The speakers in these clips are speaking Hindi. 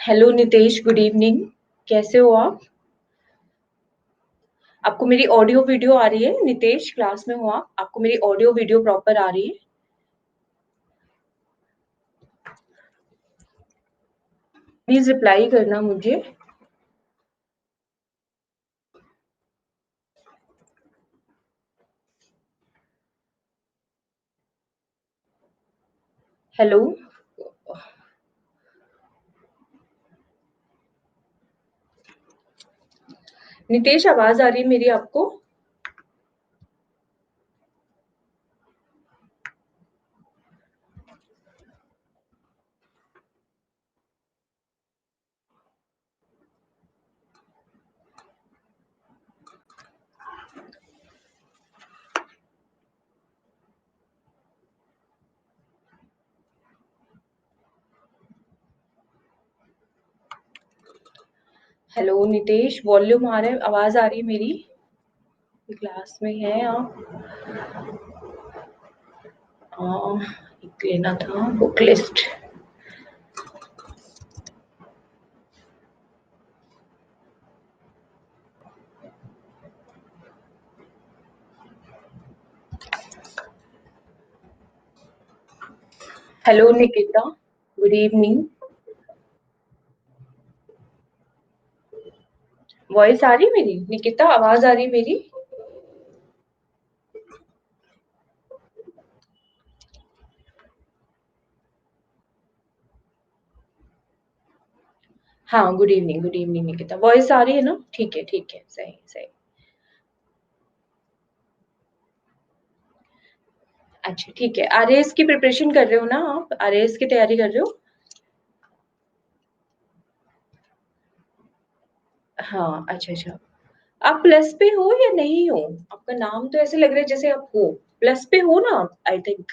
Hello Nitesh, good evening. कैसे हो आप? आपको मेरी ऑडियो वीडियो आ रही है? नितेश, क्लास में हो आप? आपको मेरी ऑडियो वीडियो प्रॉपर आ रही है? प्लीज रिप्लाई करना मुझे। हेलो नितेश, आवाज आ रही है मेरी आपको? हेलो नितेश, वॉल्यूम आ रहा है? आवाज आ रही है मेरी? क्लास में है आप? एक लेना था book list. Hello Nikita, good evening. Voice आ रही है मेरी? निकिता, आवाज आ रही है मेरी? हाँ, गुड इवनिंग निकिता। वॉइस आ रही है ना? ठीक है, सही सही। अच्छा ठीक है। आरएएस की प्रिपरेशन कर रहे हो ना आप? आरएएस की तैयारी कर रहे हो? हाँ, अच्छा। आप प्लस पे हो या नहीं हो? आपका नाम तो ऐसे लग रहा है जैसे आप हो। प्लस पे हो ना आप, आई थिंक।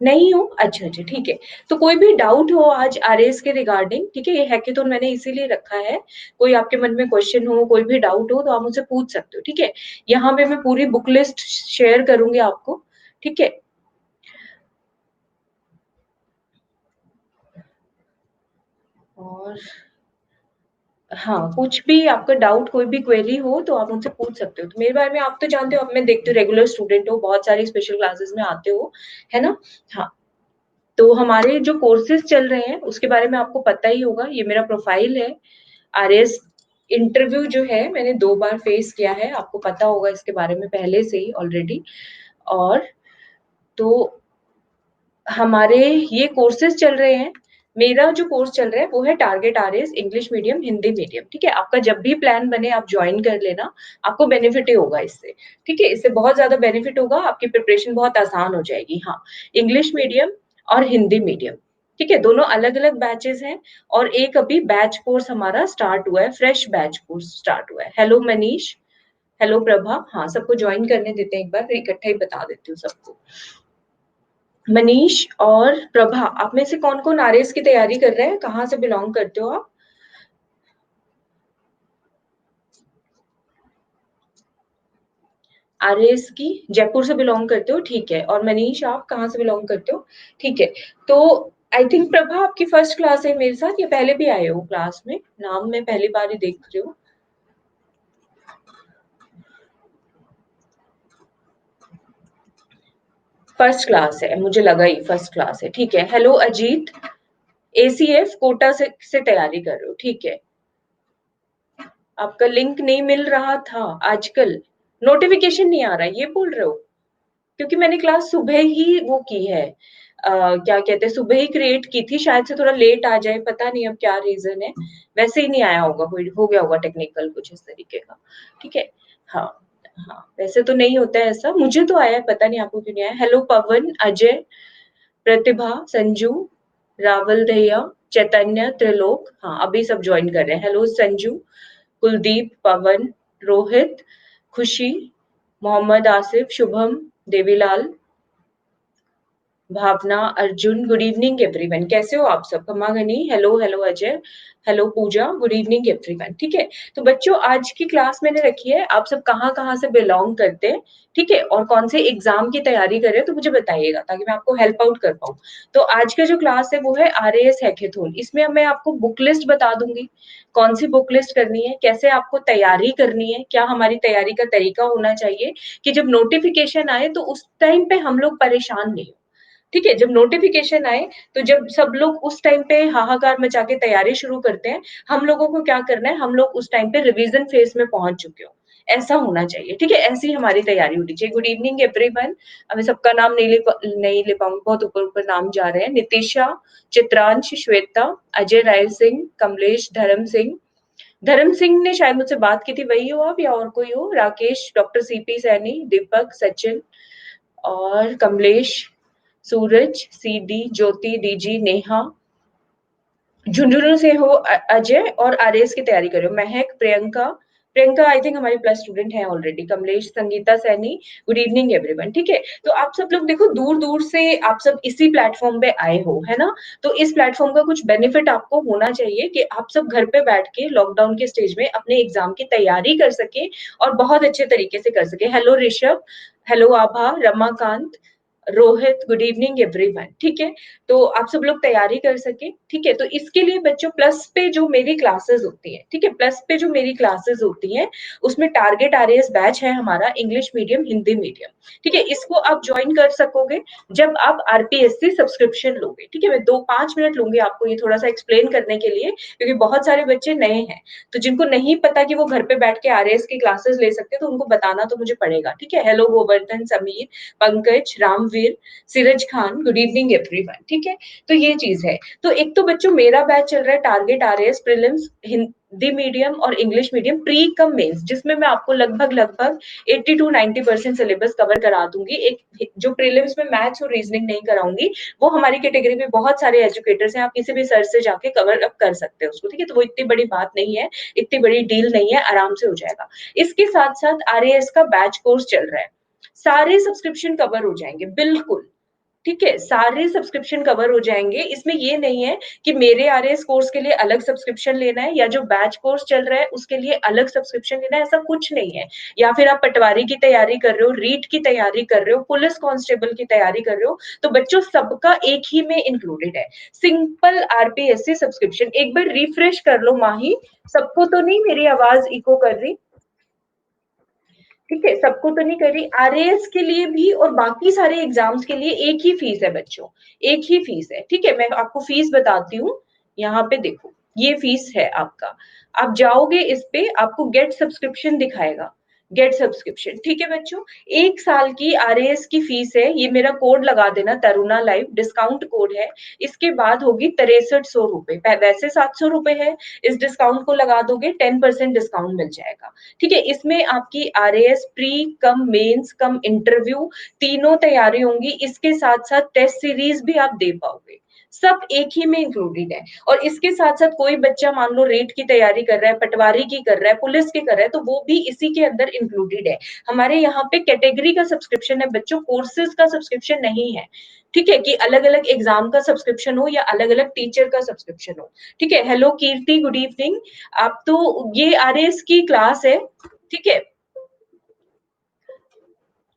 नहीं हो? अच्छा ठीक है। तो कोई भी डाउट हो आज आरएएस के रिगार्डिंग, ठीक है? ये हैकेथॉन मैंने इसीलिए रखा है। कोई आपके मन में क्वेश्चन हो, कोई भी डाउट हो तो आप मुझसे पूछ सकते हो, ठीक है? यहाँ पे मैं पूरी बुक लिस्ट शेयर करूँगी आपको, ठीक है? और हाँ, कुछ भी आपका डाउट, कोई भी क्वेरी हो तो आप मुझसे पूछ सकते हो। तो मेरे बारे में आप तो जानते हो, अब मैं देखती हूँ रेगुलर स्टूडेंट हो, बहुत सारी स्पेशल क्लासेस में आते हो, है ना? हाँ, तो हमारे जो कोर्सेज चल रहे हैं उसके बारे में आपको पता ही होगा। ये मेरा प्रोफाइल है। आरएस इंटरव्यू जो है मैंने 2 बार फेस किया है, आपको पता होगा इसके बारे में पहले से ही ऑलरेडी। और तो हमारे ये कोर्सेज चल रहे हैं। मेरा जो कोर्स चल रहा है वो है target RS English medium, Hindi medium, ठीक है? आपका जब भी प्लान बने आप ज्वाइन कर लेना, आपको बेनिफिट ही होगा इससे, ठीक है? इससे बहुत ज्यादा बेनिफिट होगा, आपकी प्रिपरेशन बहुत आसान हो जाएगी। हाँ, इंग्लिश मीडियम और हिंदी मीडियम, ठीक है? दोनों अलग अलग बैचेस हैं। और एक अभी बैच कोर्स हमारा स्टार्ट हुआ है, फ्रेश बैच कोर्स स्टार्ट हुआ है। हेलो मनीष, हेलो प्रभा, हाँ सबको ज्वाइन करने देते हैं, एक बार फिर इकट्ठा ही बता देती हूँ सबको। मनीष और प्रभा, आप में से कौन-कौन आरएस की तैयारी कर रहे हैं? कहाँ से बिलॉन्ग करते हो आप? आरएस की जयपुर से बिलॉन्ग करते हो, ठीक है। और मनीष, आप कहाँ से बिलॉन्ग करते हो? ठीक है। तो आई थिंक प्रभा आपकी फर्स्ट क्लास है मेरे साथ, या पहले भी आए हो क्लास में? नाम मैं पहली बार ही देख रही हूँ। फर्स्ट क्लास है, मुझे लगा ही फर्स्ट क्लास है, ठीक है। हेलो अजीत, एसीएफ कोटा से तैयारी कर रहे हो, ठीक है। आपका लिंक नहीं मिल रहा था आजकल, नोटिफिकेशन नहीं आ रहा है, ये बोल रहे हो? क्योंकि मैंने क्लास सुबह ही वो की है, क्या कहते हैं, सुबह ही क्रिएट की थी, शायद से थोड़ा लेट आ जाए, पता नहीं अब क्या रीजन है। वैसे ही नहीं आया होगा, कोई हो गया होगा टेक्निकल कुछ इस तरीके का, ठीक है। हाँ हाँ, वैसे तो नहीं होता है ऐसा, मुझे तो आया है, पता नहीं आपको क्यों नहीं आया। हेलो पवन, अजय, प्रतिभा, संजू, रावल दहिया, चैतन्य, त्रिलोक, हाँ अभी सब ज्वाइन कर रहे हैं। हेलो संजू, कुलदीप, पवन, रोहित, खुशी, मोहम्मद आसिफ, शुभम, देवीलाल, भावना, अर्जुन, गुड इवनिंग एवरीवन। कैसे हो आप सब? खमागनी, हेलो, हेलो अजय, हेलो पूजा, गुड इवनिंग एवरीवन। ठीक है? तो बच्चों आज की क्लास मैंने रखी है, आप सब कहाँ-कहाँ से बिलॉन्ग करते हैं, ठीक है? और कौन से एग्ज़ाम की तैयारी कर रहे हैं तो मुझे बताइएगा ताकि मैं आपको हेल्प आउट कर पाऊँ। तो आज का जो क्लास है वो है आरएएस हैकेथॉन। इसमें अब मैं आपको बुक लिस्ट बता दूँगी, कौन-सी बुक लिस्ट करनी है, कैसे आपको तैयारी करनी है, क्या हमारी तैयारी का तरीका होना चाहिए कि जब नोटिफ़िकेशन आए तो उस टाइम पे हम लोग परेशान नहीं हो। ठीक है? जब नोटिफ़िकेशन आए, तो जब सब लोग उस टाइम पे हाहाकार मचा के तैयारी शुरू करते हैं, हम लोगों को क्या करना है, हम लोग उस टाइम पे रिवीज़न फ़ेज़ में पहुँच चुके हों। ऐसा होना चाहिए, ठीक है? ऐसी हमारी तैयारी होनी चाहिए। Good evening everyone. अब मैं सबका नाम नहीं ले पाऊँगी, बहुत ऊपर-ऊपर नाम जा रहे हैं। नितिशा, चित्रांश, श्वेता, अजय राय सिंह, कमलेश, धर्म सिंह। धर्म सिंह ने शायद मुझसे बात की थी, वही हो आप या और कोई हो? राकेश, डॉक्टर सीपी सैनी, दीपक, सचिन और कमलेश, सूरज, सीडी, ज्योति, डीजी, नेहा, झुंझुनू से हो अजय और आरएएस की तैयारी कर रहे हो। महक, प्रियंका, प्रियंका आई थिंक हमारी प्लस स्टूडेंट है already. Kamlesh, Sangeeta Saini, good evening everyone. ठीक है? तो आप सब लोग देखो दूर-दूर से आप सब इसी प्लेटफ़ॉर्म पे आए हो, है ना? तो इस प्लेटफ़ॉर्म का कुछ बेनिफिट आपको होना चाहिए कि आप सब घर पे बैठ के लॉकडाउन के स्टेज में अपने एग्ज़ाम की तैयारी कर सकें और बहुत अच्छे तरीके से कर सकें। Hello Rishabh, hello Abha, Ramakant, Rohit, good evening everyone. ठीक है? तो आप सब लोग तैयारी कर सकें, ठीक है? तो इसके लिए बच्चों प्लस पे जो मेरी क्लासेस होती हैं, ठीक है? प्लस पे जो मेरी क्लासेस होती हैं, उसमें टारगेट आरएएस बैच है हमारा इंग्लिश मीडियम, हिंदी मीडियम, ठीक है? इसको आप जॉइन कर सकोगे जब आप आरपीएससी सब्सक्रिप्शन लोगे, ठीक है? मैं 2-5 मिनट लूँगी आपको ये थोड़ा-सा एक्सप्लेन करने के लिए क्योंकि बहुत सारे बच्चे नए हैं, तो जिनको नहीं पता कि वो घर पे बैठ के आरएएस की क्लासेस ले सकते हैं, तो उनको बताना तो मुझे पड़ेगा, ठीक है? Hello Govardhan, Sameer, Pankaj, Ramveer, Siraj Khan, good evening everyone. ठीक है? तो ये चीज़ है। तो एक तो बच्चों मेरा बैच चल रहा है target RAS prelims Hindi medium और English medium pre cum mains जिसमें मैं आपको लगभग 80 टू 90% सिलेबस कवर करा दूँगी। एक जो प्रीलिम्स में मैथ्स और रीजनिंग नहीं कराऊँगी, वो हमारी कैटेगरी में बहुत सारे एजुकेटर्स हैं, आप किसी भी सर से जाके कवर अप कर सकते हो उसको, ठीक है? तो वो इतनी बड़ी बात नहीं है, इतनी बड़ी डील नहीं है, आराम से हो जाएगा। इसके साथ-साथ आरएएस का बैच कोर्स चल रहा है। सारे सब्सक्रिप्शन कवर हो जाएँगे, बिल्कुल। ठीक है? सारे सब्सक्रिप्शन कवर हो जाएँगे। इसमें ये नहीं है कि मेरे आरएएस कोर्स के लिए अलग सब्सक्रिप्शन लेना है या जो बैच कोर्स चल रहा है उसके लिए अलग सब्सक्रिप्शन लेना है, ऐसा कुछ नहीं है। या फिर आप पटवारी की तैयारी कर रहे हो, रीट की तैयारी कर रहे हो, पुलिस कांस्टेबल की तैयारी कर रहे हो, तो बच्चों सबका एक ही में इंक्लूडेड है। सिंपल आरपीएससी सब्सक्रिप्शन एक बार रिफ्रेश कर लो माही, सबको तो नहीं मेरी आवाज़ इको कर रही? ठीक है, सबको तो नहीं कर रही। आरएएस के लिए भी और बाकी सारे एग्ज़ाम्स के लिए एक ही फीस है बच्चों, एक ही फीस है, ठीक है? मैं आपको फीस बताती हूँ, यहाँ पे देखो, ये फीस है आपका। आप जाओगे इस पे, आपको गेट सब्सक्रिप्शन दिखाएगा, गेट सब्सक्रिप्शन, ठीक है बच्चों? 1 साल की आरएएस की फीस है, ये मेरा कोड लगा देना तरुणा लाइव, डिस्काउंट कोड है, इसके बाद होगी ₹6300 वैसे ₹700 है, इस डिस्काउंट को लगा दोगे 10% डिस्काउंट मिल जाएगा। ठीक है? इसमें आपकी आरएएस प्री कम मेंस कम इंटरव्यू तीनों तैयारी होंगी। इसके साथ-साथ टेस्ट सीरीज़ भी आप दे पाओगे। सब एक ही में इंक्लूडेड है और इसके साथ-साथ कोई बच्चा मान लो रेट की तैयारी कर रहा है, पटवारी की कर रहा है, पुलिस की कर रहा है, तो वो भी इसी के अंदर इंक्लूडेड है। हमारे यहाँ पे कैटेगरी का सब्सक्रिप्शन है बच्चों, कोर्सेज़ का सब्सक्रिप्शन नहीं है। ठीक है? कि अलग-अलग एग्ज़ाम का सब्सक्रिप्शन हो या अलग-अलग टीचर का सब्सक्रिप्शन हो। ठीक है? हेलो कीर्ति, गुड इवनिंग। आप तो ये आरएएस की क्लास है, ठीक है?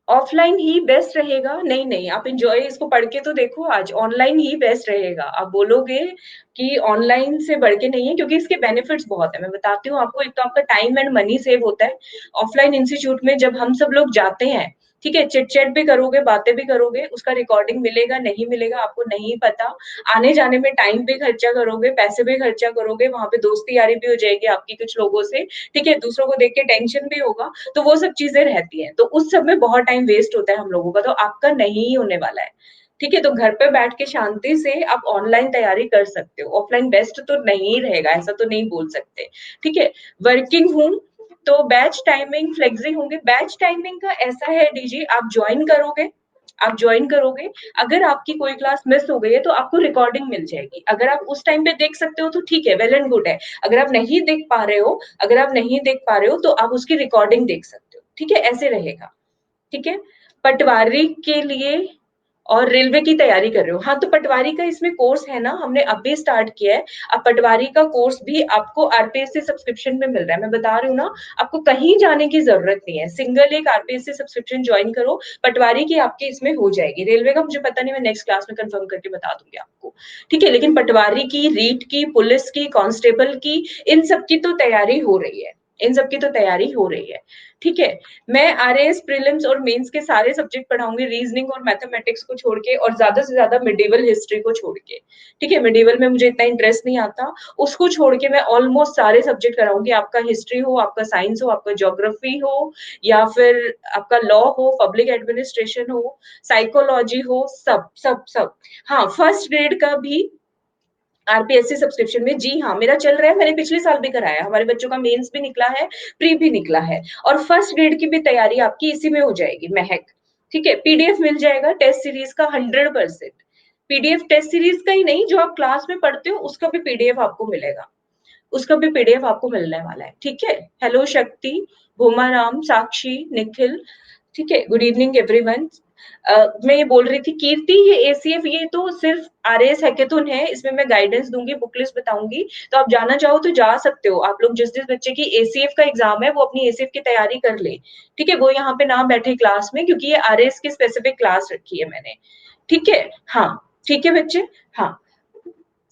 ऑफलाइन ही बेस्ट रहेगा। नहीं, नहीं, आप एन्जॉय इसको पढ़ के तो देखो आज, ऑनलाइन ही बेस्ट रहेगा। आप बोलोगे कि ऑनलाइन से बढ़ के नहीं है क्योंकि इसके बेनिफिट्स बहुत हैं। मैं बताती हूँ आपको, एक तो आपका टाइम एंड मनी सेव होता है। ऑफलाइन इंस्टीट्यूट में जब हम सब लोग जाते हैं, ठीक है? चिट-चैट भी करोगे, बातें भी करोगे, उसका रिकॉर्डिंग मिलेगा, नहीं मिलेगा आपको नहीं पता। आने-जाने में टाइम भी खर्चा करोगे, पैसे भी खर्चा करोगे, वहाँ पे दोस्ती यारी भी हो जाएगी आपकी कुछ लोगों से, ठीक है? दूसरों को देख के टेंशन भी होगा। तो वो सब चीज़ें रहती हैं। तो उस सब में बहुत टाइम वेस्ट होता है हम लोगों का, तो आपका नहीं होने वाला है। ठीक है? तो घर पे बैठ के शांति से आप ऑनलाइन तैयारी कर सकते हो। ऑफलाइन बेस्ट तो नहीं रहेगा, ऐसा तो नहीं बोल सकते। ठीक है? वर्किंग हूँ, तो बैच टाइमिंग फ्लेक्सी होंगे। बैच टाइमिंग का ऐसा है डीजी आप जॉइन करोगे, अगर आपकी कोई क्लास मिस हो गई है तो आपको रिकॉर्डिंग मिल जाएगी। अगर आप उस टाइम पे देख सकते हो तो ठीक है, वेल एंड गुड है। अगर आप नहीं देख पा रहे हो तो आप उसकी रिकॉर्डिंग देख सकते हो। ठीक है? ऐसे रहेगा। ठीक है? पटवारी के लिए और रेलवे की तैयारी कर रहे हो, हाँ, तो पटवारी का इसमें कोर्स है ना, हमने अभी स्टार्ट किया है। अब पटवारी का कोर्स भी आपको आरपीएससी सब्सक्रिप्शन में मिल रहा है। मैं बता रही हूँ ना, आपको कहीं जाने की ज़रूरत नहीं है। सिंगल एक आरपीएससी सब्सक्रिप्शन जॉइन करो, पटवारी की आपकी इसमें हो जाएगी। रेलवे का मुझे पता नहीं, मैं नेक्स्ट क्लास में कंफर्म करके बता दूँगी आपको। ठीक है? लेकिन पटवारी की, रीट की, पुलिस की, कांस्टेबल की, इन सब की तो तैयारी हो रही है। इन सब की तो तैयारी हो रही है। ठीक है? मैं आरएएस प्रीलिम्स और मेंस के सारे सब्जेक्ट पढ़ाऊंगी, रीजनिंग और मैथमेटिक्स को छोड़ के, और ज्यादा से ज्यादा मिडिवल हिस्ट्री को छोड़ के। ठीक है, मिडिवल में मुझे इतना इंटरेस्ट नहीं आता, उसको छोड़ के मैं ऑलमोस्ट सारे सब्जेक्ट कराऊंगी। आपका हिस्ट्री हो, आपका साइंस हो, आपका ज्योग्राफी हो, या फिर आपका लॉ हो, पब्लिक एडमिनिस्ट्रेशन हो, साइकोलॉजी हो, सब सब सब। हाँ, फर्स्ट ग्रेड का भी आरपीएससी सब्सक्रिप्शन में, जी हाँ, मेरा चल रहा है। मैंने पिछले साल भी कराया, हमारे बच्चों का मेंस भी निकला है, प्री भी निकला है, और फर्स्ट ग्रेड की भी तैयारी आपकी इसी में हो जाएगी, महक। ठीक है, पीडीएफ मिल जाएगा टेस्ट सीरीज का 100%। पीडीएफ टेस्ट सीरीज का ही नहीं, जो आप क्लास में पढ़ते हो उसका भी पीडीएफ आपको मिलेगा, उसका भी पीडीएफ आपको मिलने वाला है। ठीक है? हेलो शक्ति, भूमाराम, साक्षी, निखिल, ठीक है, गुड इवनिंग एवरीवन। मैं ये बोल रही थी कीर्ति, ये एसीएफ ये तो सिर्फ आरएएस हैकेथॉन है, इसमें मैं गाइडेंस दूंगी, बुक लिस्ट बताऊंगी, तो आप जाना चाहो तो जा सकते हो। आप लोग जिस जिस बच्चे की एसीएफ का एग्जाम है वो अपनी एसीएफ की तैयारी कर ले। ठीक है, वो यहाँ पे ना बैठे क्लास में, क्योंकि ये आरएएस की स्पेसिफिक क्लास रखी है मैंने। ठीक है? हाँ, ठीक है बच्चे। हाँ,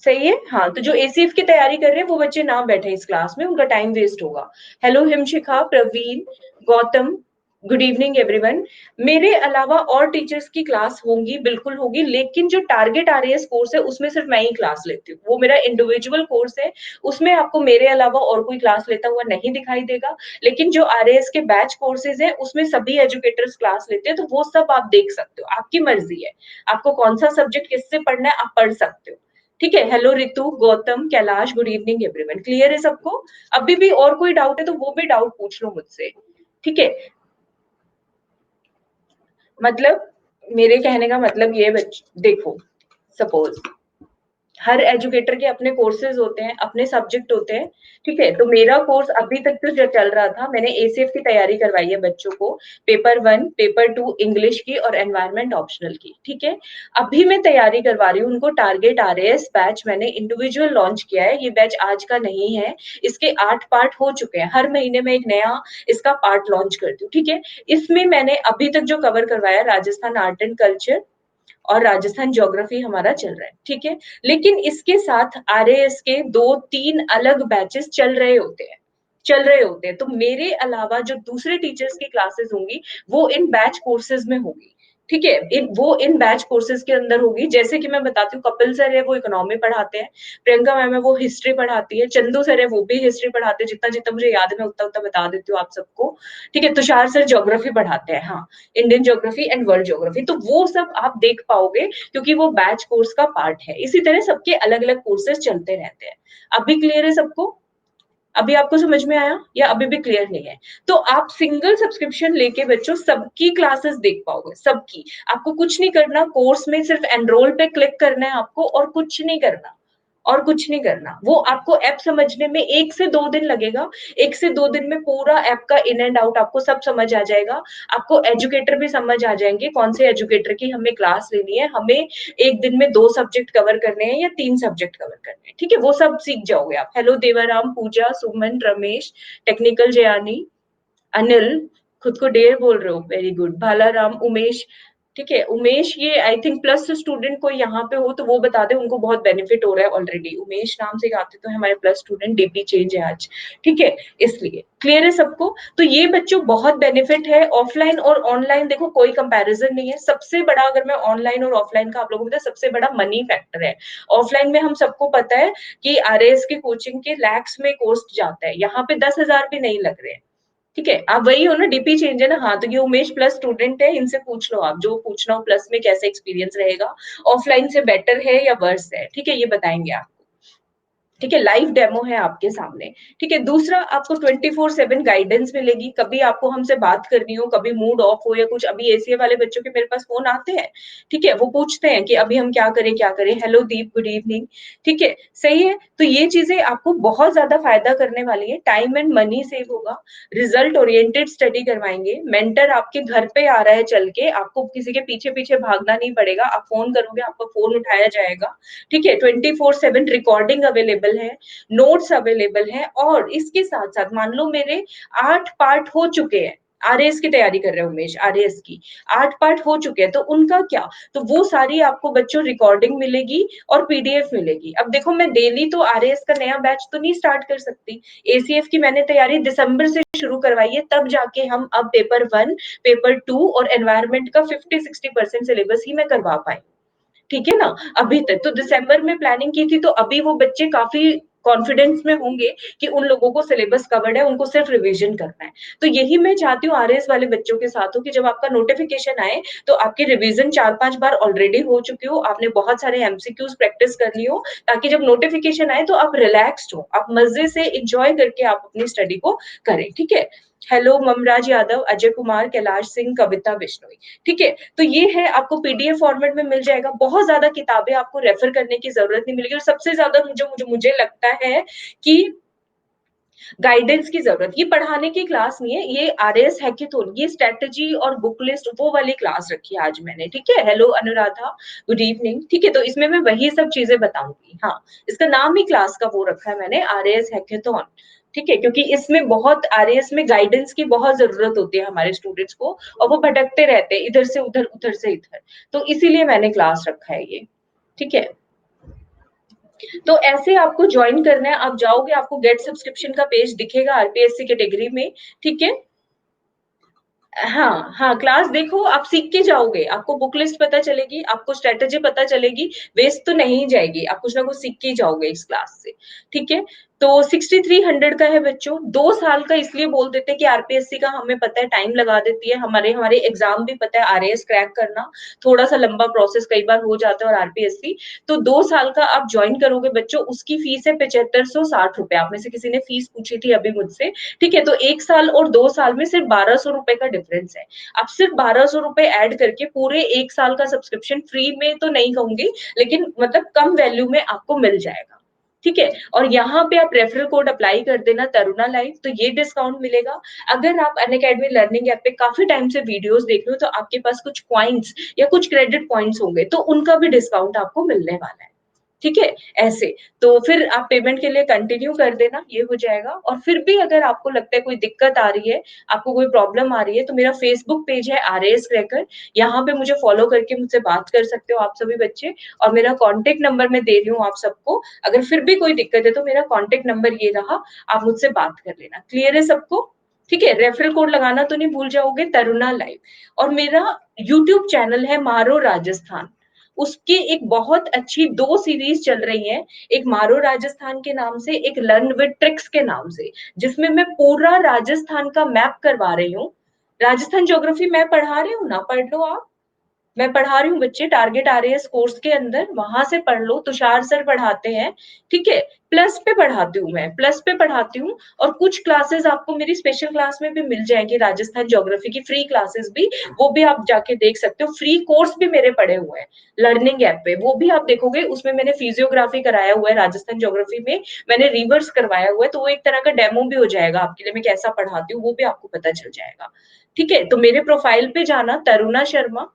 सही है। हाँ, तो जो एसीएफ की तैयारी कर रहे हैं वो बच्चे ना बैठे इस क्लास में, उनका टाइम वेस्ट होगा। Hello Himshikha, Praveen, Gautam, good evening everyone. मेरे अलावा और टीचर्स की क्लास होंगी, बिल्कुल होगी, लेकिन जो टारगेट आरएएस कोर्स है उसमें सिर्फ मैं ही क्लास लेती हूँ, वो मेरा इंडिविजुअल कोर्स है। उसमें आपको मेरे अलावा और कोई क्लास लेता हुआ नहीं दिखाई देगा। लेकिन जो आरएएस के बैच कोर्सेज है उसमें सभी एजुकेटर्स क्लास लेते हैं, तो वो सब आप देख सकते हो, आपकी मर्जी है, आपको कौन सा सब्जेक्ट किससे पढ़ना है, आप पढ़ सकते हो। ठीक है? Hello Ritu, Gautam, Kailash, good evening everyone. Clear है सबको? अभी भी और कोई डाउट है तो वो भी डाउट पूछ लो मुझसे। ठीक है? मतलब मेरे कहने का मतलब ये देखो, सपोज हर एजुकेटर के अपने कोर्सेज होते हैं, अपने सब्जेक्ट होते हैं। ठीक है, तो मेरा कोर्स अभी तक तो जो चल रहा था, मैंने एसीएफ की तैयारी करवाई है बच्चों को, पेपर 1, पेपर 2 इंग्लिश की और एनवायरमेंट ऑप्शनल की। ठीक है, अभी मैं तैयारी करवा रही हूँ उनको टारगेट आरएएस बैच, मैंने इंडिविजुअल लॉन्च किया है, ये बैच आज का नहीं है, इसके 8 पार्ट हो चुके हैं, हर महीने में एक नया इसका पार्ट लॉन्च करती हूँ। ठीक है, इसमें मैंने अभी तक जो कवर करवाया, राजस्थान आर्ट एंड कल्चर और राजस्थान ज्योग्राफी हमारा चल रहा है। ठीक है, लेकिन इसके साथ आरएएस के 2-3 अलग बैचेस चल रहे होते हैं, तो मेरे अलावा जो दूसरे टीचर्स की क्लासेस होंगी वो इन बैच कोर्सेज में होगी। ठीक है, इन बैच कोर्सेज के अंदर होगी। जैसे कि मैं बताती हूँ, कपिल सर है वो इकोनॉमी पढ़ाते हैं, प्रियंका मैम है वो हिस्ट्री पढ़ाती है, चंदू सर है वो भी हिस्ट्री पढ़ाते हैं, जितना जितना मुझे याद है मैं उतना उतना बता देती हूँ आप सबको। ठीक है, तुषार सर ज्योग्राफी पढ़ाते हैं, हाँ, Indian geography and world geography, तो वो सब आप देख पाओगे क्योंकि वो बैच कोर्स का पार्ट है। इसी तरह सबके अलग अलग कोर्सेज चलते रहते हैं। अभी क्लियर है सबको? अभी आपको समझ में आया या अभी भी क्लियर नहीं है? तो आप सिंगल सब्सक्रिप्शन लेके बच्चों सबकी क्लासेस देख पाओगे, सबकी। आपको कुछ नहीं करना, कोर्स में सिर्फ एनरोल पे क्लिक करना है आपको, और कुछ नहीं करना, और कुछ नहीं करना। वो आपको ऐप समझने में 1 से 2 दिन लगेगा। 1 से 2 दिन में पूरा ऐप का इन एंड आउट आपको सब समझ आ जाएगा। आपको एजुकेटर भी समझ आ जाएंगे, कौन से एजुकेटर की हमें क्लास लेनी है, हमें 1 दिन में 2 सब्जेक्ट कवर करने हैं या 3 सब्जेक्ट कवर करने हैं। ठीक है, वो सब सीख जाओगे आप। हेलो देवाराम, पूजा, सुमन, रमेश, टेक्निकल जयानी, अनिल, खुद को डेयर बोल रहे हो, वेरी गुड। भालाराम, उमेश, ठीक है, उमेश ये आई थिंक प्लस स्टूडेंट कोई यहाँ पे हो तो वो बता दे, उनको बहुत बेनिफिट हो रहा है ऑलरेडी। उमेश नाम से आते तो हमारे प्लस स्टूडेंट, डीपी चेंज है आज। ठीक है, इसलिए क्लियर है सबको? तो ये बच्चों बहुत बेनिफिट है। ऑफलाइन और ऑनलाइन देखो कोई कंपैरिजन नहीं है। सबसे बड़ा, अगर मैं ऑनलाइन और ऑफलाइन का आप लोगों को बताऊं, सबसे बड़ा मनी फैक्टर है। ऑफलाइन में हम सबको पता है कि आरएएस की कोचिंग के लैक्स में कॉस्ट जाता है, यहाँ पे 10,000 भी नहीं लग रहे हैं। ठीक है, आप वही हो ना, डीपी चेंज है ना, हाँ, तो ये उमेश प्लस स्टूडेंट है, इनसे पूछ लो आप जो पूछना हो, प्लस में कैसा एक्सपीरियंस रहेगा, ऑफलाइन से बेटर है या वर्स है। ठीक है, ये बताएंगे आपको। ठीक है, लाइव डेमो है आपके सामने। ठीक है, दूसरा आपको 24/7 गाइडेंस मिलेगी। कभी आपको हमसे बात करनी हो, कभी मूड ऑफ हो या कुछ, अभी एसीए वाले बच्चों के मेरे पास फोन आते हैं, ठीक है, वो पूछते हैं कि अभी हम क्या करें क्या करें, हेलो दीप, गुड इवनिंग। ठीक है, सही है। तो ये चीजें आपको बहुत ज्यादा फायदा करने वाली है, टाइम एंड मनी सेव होगा, रिजल्ट ओरिएंटेड स्टडी करवाएंगे, मेंटर आपके घर पे आ रहा है चल के, आपको किसी के पीछे पीछे भागना नहीं पड़ेगा, आप फोन करोगे आपका फोन उठाया जाएगा। ठीक है, 24/7 रिकॉर्डिंग अवेलेबल है, नोट्स अवेलेबल है, और इसके साथ साथ मान लो मेरे 8 पार्ट हो चुके हैं, आरएएस की तैयारी कर रहे हो उमेश, आरएएस की 8 पार्ट हो चुके हैं, तो उनका क्या, तो वो सारी आपको बच्चों रिकॉर्डिंग मिलेगी और पीडीएफ मिलेगी। अब देखो मैं डेली तो आरएएस का नया बैच तो नहीं स्टार्ट कर सकती, एसीएफ की मैंने तैयारी दिसंबर से शुरू करवाई है, तब जाके हम अब पेपर 1, पेपर 2 और एनवायरनमेंट का 50-60% सिलेबस ही मैं करवा पाई। ठीक है ना, अभी तक तो दिसंबर में प्लानिंग की थी, तो अभी वो बच्चे काफी कॉन्फिडेंस में होंगे कि उन लोगों को सिलेबस कवर्ड है, उनको सिर्फ रिवीजन करना है। तो यही मैं चाहती हूँ आरएस वाले बच्चों के साथ हो कि जब आपका नोटिफिकेशन आए तो आपकी रिवीजन 4-5 बार ऑलरेडी हो चुकी हो, आपने बहुत सारे एमसीक्यूज प्रैक्टिस कर ली हो, ताकि जब नोटिफिकेशन आए तो आप रिलैक्स्ड हो, आप मजे से एंजॉय करके आप अपनी स्टडी को करें। ठीक है, हेलो ममराज यादव, अजय कुमार, कैलाश सिंह, कविता बिश्नोई। ठीक है, तो ये है, आपको पीडीएफ फॉर्मेट में मिल जाएगा, बहुत ज्यादा किताबें आपको रेफर करने की जरूरत नहीं मिलेगी, और सबसे ज्यादा मुझे लगता है कि गाइडेंस की जरूरत, ये पढ़ाने की क्लास नहीं है, ये आरएस हैकेथॉन, ये स्ट्रेटजी और बुक लिस्ट वो वाली क्लास रखी है आज मैंने। ठीक है, हेलो अनुराधा, गुड इवनिंग। ठीक है, तो इसमें मैं वही सब चीजें बताऊंगी। हाँ, इसका नाम ही क्लास का वो रखा है मैंने, आरएस हैकेथॉन। ठीक है, क्योंकि इसमें बहुत आरएएस में गाइडेंस की बहुत जरूरत होती है हमारे स्टूडेंट्स को, और वो भटकते रहते हैं इधर से उधर, उधर से इधर, तो इसीलिए मैंने क्लास रखा है ये। ठीक है, तो ऐसे आपको ज्वाइन करना है, आप जाओगे आपको गेट सब्सक्रिप्शन का पेज दिखेगा आरपीएससी कैटेगरी में। ठीक है, हाँ हाँ, क्लास देखो, आप सीख के जाओगे, आपको बुक लिस्ट पता चलेगी, आपको स्ट्रेटेजी पता चलेगी, वेस्ट तो नहीं जाएगी, आप कुछ ना कुछ सीख के ही जाओगे इस क्लास से। ठीक है, तो 6300 का है बच्चों, 2 साल का इसलिए बोल देते हैं कि आरपीएससी का हमें पता है टाइम लगा देती है, हमारे हमारे एग्जाम भी पता है, आरएएस क्रैक करना थोड़ा सा लंबा प्रोसेस कई बार हो जाता है, और आरपीएससी, तो 2 साल का आप ज्वाइन करोगे बच्चों, उसकी फीस है 7560 रुपए। आप में से किसी ने फीस पूछी थी अभी मुझसे। ठीक है, तो 1 साल और 2 साल में सिर्फ 1200 रुपए का डिफरेंस है। आप सिर्फ 1200 रुपए ऐड करके पूरे 1 साल का सब्सक्रिप्शन, फ्री में तो नहीं कहूंगी, लेकिन मतलब कम वैल्यू में आपको मिल जाएगा। ठीक है, और यहाँ पे आप रेफरल कोड अप्लाई कर देना, तरुणा लाइव, तो ये डिस्काउंट मिलेगा। अगर आप अनअकैडमी लर्निंग ऐप पे काफी टाइम से वीडियोस देख रहे हो, तो आपके पास कुछ पॉइंट्स या कुछ क्रेडिट पॉइंट्स होंगे, तो उनका भी डिस्काउंट आपको मिलने वाला है। ठीक है, ऐसे, तो फिर आप पेमेंट के लिए कंटिन्यू कर देना, ये हो जाएगा। और फिर भी अगर आपको लगता है कोई दिक्कत आ रही है, आपको कोई प्रॉब्लम आ रही है, तो मेरा फेसबुक पेज है आरएएस क्रैकर, यहाँ पे मुझे फॉलो करके मुझसे बात कर सकते हो आप सभी बच्चे, और मेरा कॉन्टेक्ट नंबर मैं दे रही हूँ आप सबको, अगर फिर भी कोई दिक्कत है तो मेरा कॉन्टेक्ट नंबर ये रहा, आप मुझसे बात कर लेना। क्लियर है सबको? ठीक है, रेफरल कोड लगाना तो नहीं भूल जाओगे, तरुणा लाइव। और मेरा यूट्यूब चैनल है मारो राजस्थान, उसकी एक बहुत अच्छी 2 सीरीज चल रही हैं, एक मारो राजस्थान के नाम से, एक लर्न विद ट्रिक्स के नाम से, जिसमें मैं पूरा राजस्थान का मैप करवा रही हूँ। राजस्थान ज्योग्राफी मैं पढ़ा रही हूँ ना, पढ़ लो आप, मैं पढ़ा रही हूँ बच्चे, टारगेट आरएएस कोर्स के अंदर, वहां से पढ़ लो, तुषार सर पढ़ाते हैं। ठीक है, प्लस पे पढ़ाती हूँ मैं, प्लस पे पढ़ाती हूँ, और कुछ क्लासेस आपको मेरी स्पेशल क्लास में भी मिल जाएंगी, राजस्थान ज्योग्राफी की फ्री क्लासेस भी, वो भी आप जाके देख सकते हो, फ्री कोर्स भी मेरे पड़े हुए हैं लर्निंग ऐप पे, वो भी आप देखोगे, उसमें मैंने फिजियोग्राफी कराया हुआ है, राजस्थान ज्योग्राफी में मैंने रिवर्स करवाया हुआ है, तो वो एक तरह का डेमो भी हो जाएगा आपके लिए, मैं कैसा पढ़ाती हूँ वो भी आपको पता चल जाएगा। ठीक है, तो मेरे प्रोफाइल पे जाना, तरुणा शर्मा,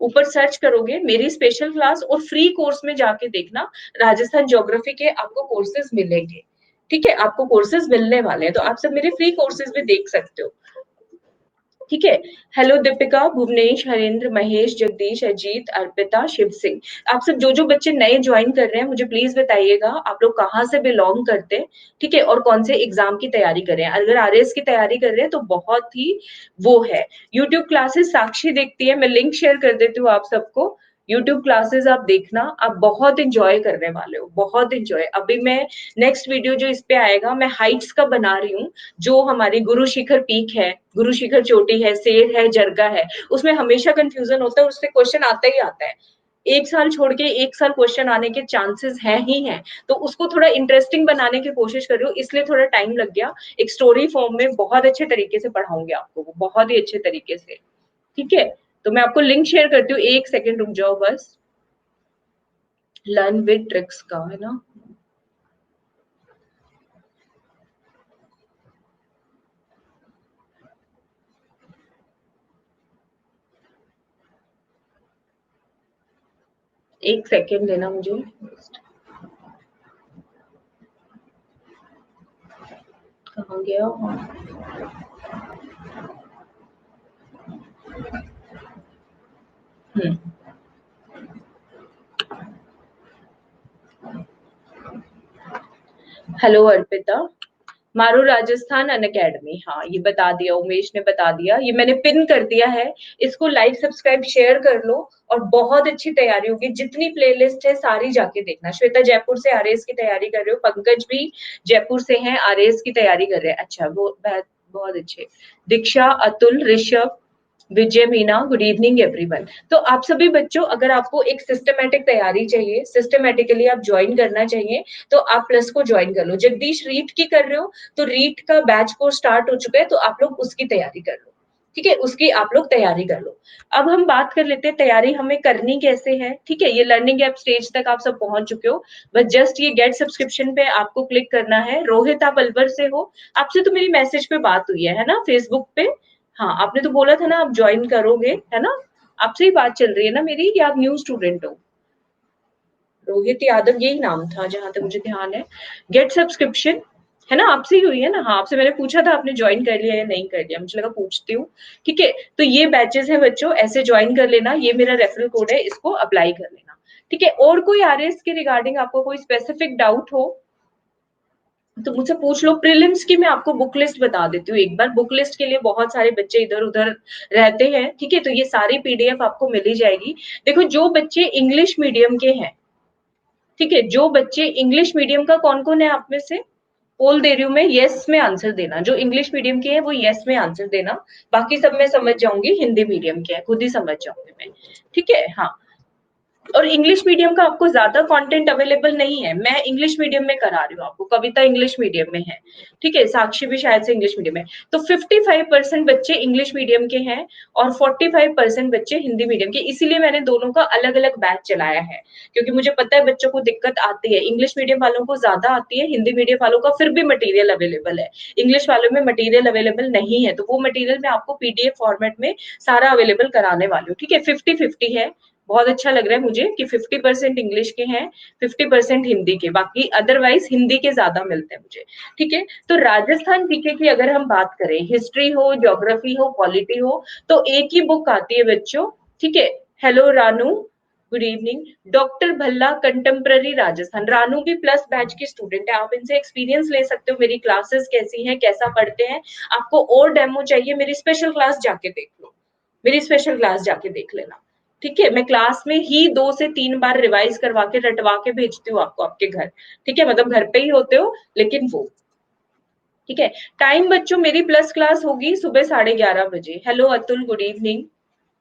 ऊपर सर्च करोगे मेरी स्पेशल क्लास और फ्री कोर्स में जाके देखना, राजस्थान ज्योग्राफी के आपको कोर्सेज मिलेंगे। ठीक है, आपको कोर्सेज मिलने वाले हैं, तो आप सब मेरे फ्री कोर्सेज भी देख सकते हो। ठीक है, हेलो दीपिका, भुवनेश, हरेंद्र, महेश, जगदीश, अजीत, अर्पिता, शिव सिंह, आप सब जो जो बच्चे नए ज्वाइन कर रहे हैं, मुझे प्लीज बताइएगा आप लोग कहाँ से बिलोंग करते हैं। ठीक है, और कौन से एग्जाम की तैयारी कर रहे हैं, अगर आरएस की तैयारी कर रहे हैं तो बहुत ही वो है, यूट्यूब क्लासेस साक्षी देखती है, मैं लिंक शेयर कर देती हूँ आप सबको, यूट्यूब क्लासेस आप देखना, आप बहुत इंजॉय करने वाले हो, बहुत इंजॉय। अभी मैं नेक्स्ट वीडियो जो इस पे आएगा, मैं हाइट्स का बना रही हूँ, जो हमारी गुरु शिखर पीक है, गुरु शिखर चोटी है, सेर है, जरगा है, उसमें हमेशा कंफ्यूजन होता है, उससे क्वेश्चन आता ही आता है। 1 साल छोड़ के 1 साल क्वेश्चन आने के चांसेस हैं ही हैं। तो उसको थोड़ा इंटरेस्टिंग बनाने की कोशिश कर रही हूँ, इसलिए थोड़ा टाइम लग गया। एक स्टोरी फॉर्म में बहुत अच्छे तरीके से पढ़ाऊँगी आपको वो, बहुत ही अच्छे तरीके से। ठीक है? तो मैं आपको लिंक शेयर करती हूँ, 1 सेकंड रुक जाओ बस। लर्न विद ट्रिक्स का, है ना? एक सेकंड देना मुझे। कहाँ गया? हुँ। हेलो अर्पिता। मारू राजस्थान अनअकैडमी, हाँ, ये बता दिया, उमेश ने बता दिया। ये मैंने पिन कर दिया है। इसको लाइक, सब्सक्राइब, शेयर कर लो और बहुत अच्छी तैयारी होगी। जितनी प्लेलिस्ट है सारी जाके देखना। श्वेता जयपुर से आरएएस की तैयारी कर रहे हो, पंकज भी जयपुर से हैं, आरएएस की तैयारी कर रहे हैं। अच्छा, वो बहुत अच्छे। दीक्षा, अतुल, ऋषभ, विजय, मीना, गुड इवनिंग एवरीवन। तो आप सभी बच्चों, अगर आपको एक सिस्टमैटिक तैयारी चाहिए, सिस्टमैटिकली आप ज्वाइन करना चाहिए, तो आप प्लस को ज्वाइन कर लो। जगदीश रीट की कर रहे हो, तो रीट का बैच कोर्स स्टार्ट हो चुका है, तो आप लोग उसकी तैयारी कर लो। ठीक है, उसकी आप लोग तैयारी कर लो। अब हम बात कर लेते हैं तैयारी हमें करनी कैसे है। ठीक है, ये लर्निंग ऐप स्टेज तक आप सब पहुंच चुके हो। बस जस्ट ये गेट सब्सक्रिप्शन पे आपको क्लिक करना है। रोहित, आप अलवर से हो, आपसे तो मेरी मैसेज पे बात हुई है ना, फेसबुक पे। हाँ, आपने तो बोला था ना आप ज्वाइन करोगे, है ना? आपसे ही बात चल रही है ना मेरी, या आप न्यू स्टूडेंट हो? रोहित यादव यही नाम था जहां तक मुझे ध्यान है। गेट सब्सक्रिप्शन, है ना? आपसे ही हुई है ना? हाँ, आपसे मैंने पूछा था आपने ज्वाइन कर लिया या नहीं कर लिया, मुझे लगा पूछती हूँ। ठीक है, तो ये बैचेस है बच्चों, ऐसे ज्वाइन कर लेना। ये मेरा रेफरल कोड है, इसको अप्लाई कर लेना। ठीक है, और कोई आरएस के रिगार्डिंग आपको कोई स्पेसिफिक डाउट हो तो मुझसे पूछ लो। प्रीलिम्स की मैं आपको बुक लिस्ट बता देती हूँ एक बार। बुक लिस्ट के लिए बहुत सारे बच्चे इधर-उधर रहते हैं, ठीक है? तो ये सारी पीडीएफ आपको मिल ही जाएगी। देखो, जो बच्चे इंग्लिश मीडियम के हैं, ठीक है? जो बच्चे इंग्लिश मीडियम का कौन-कौन है आप में से? पोल दे रही हूँ मैं, येस में आंसर देना। जो इंग्लिश मीडियम के हैं वो येस में आंसर देना। बाकी सब मैं समझ जाऊँगी हिंदी मीडियम के हैं, खुद ही समझ जाऊँगी मैं। ठीक है? हाँ। और इंग्लिश मीडियम का आपको ज़्यादा कंटेंट अवेलेबल नहीं है। मैं इंग्लिश मीडियम में करा रही हूँ आपको, कविता इंग्लिश मीडियम में है, ठीक है? साक्षी भी शायद से इंग्लिश मीडियम में। तो 55% बच्चे इंग्लिश मीडियम के हैं और 45% बच्चे हिंदी मीडियम के। इसीलिए मैंने दोनों का अलग-अलग बैच चलाया है, क्योंकि मुझे पता है बच्चों को दिक्कत आती है। इंग्लिश मीडियम वालों को ज़्यादा आती है, हिंदी मीडियम वालों का फिर भी मटेरियल अवेलेबल है। इंग्लिश वालों में मटेरियल अवेलेबल नहीं है, तो वो मटेरियल मैं आपको पीडीएफ फॉर्मेट में सारा अवेलेबल कराने वाली हूँ, ठीक है? 50-50 है। बहुत अच्छा लग रहा है मुझे कि 50% इंग्लिश के हैं, 50% हिंदी के, बाकी अदरवाइज हिंदी के ज़्यादा मिलते हैं मुझे, ठीक है? तो राजस्थान जीके की अगर हम बात करें, हिस्ट्री हो, ज्योग्राफी हो, पॉलिटी हो, तो एक ही बुक आती है बच्चों, ठीक है? Hello Ranu, good evening. Doctor Bhalla contemporary Rajasthan. Ranu भी प्लस बैच की स्टूडेंट है, आप इनसे एक्सपीरियंस ले सकते हो, मेरी क्लासेस कैसी हैं, कैसा पढ़ते हैं। आपको और डेमो चाहिए, मेरी स्पेशल क्लास जाके देख लो, मेरी स्पेशल क्लास जाके देख लेना। ठीक है, मैं क्लास में ही 2 से 3 बार रिवाइज करवा के रटवा के भेजती हूँ आपको आपके घर। ठीक है, मतलब घर पे ही होते हो, लेकिन वो ठीक है। टाइम बच्चों, मेरी प्लस क्लास होगी सुबह 11:30 बजे। Hello Atul, good evening.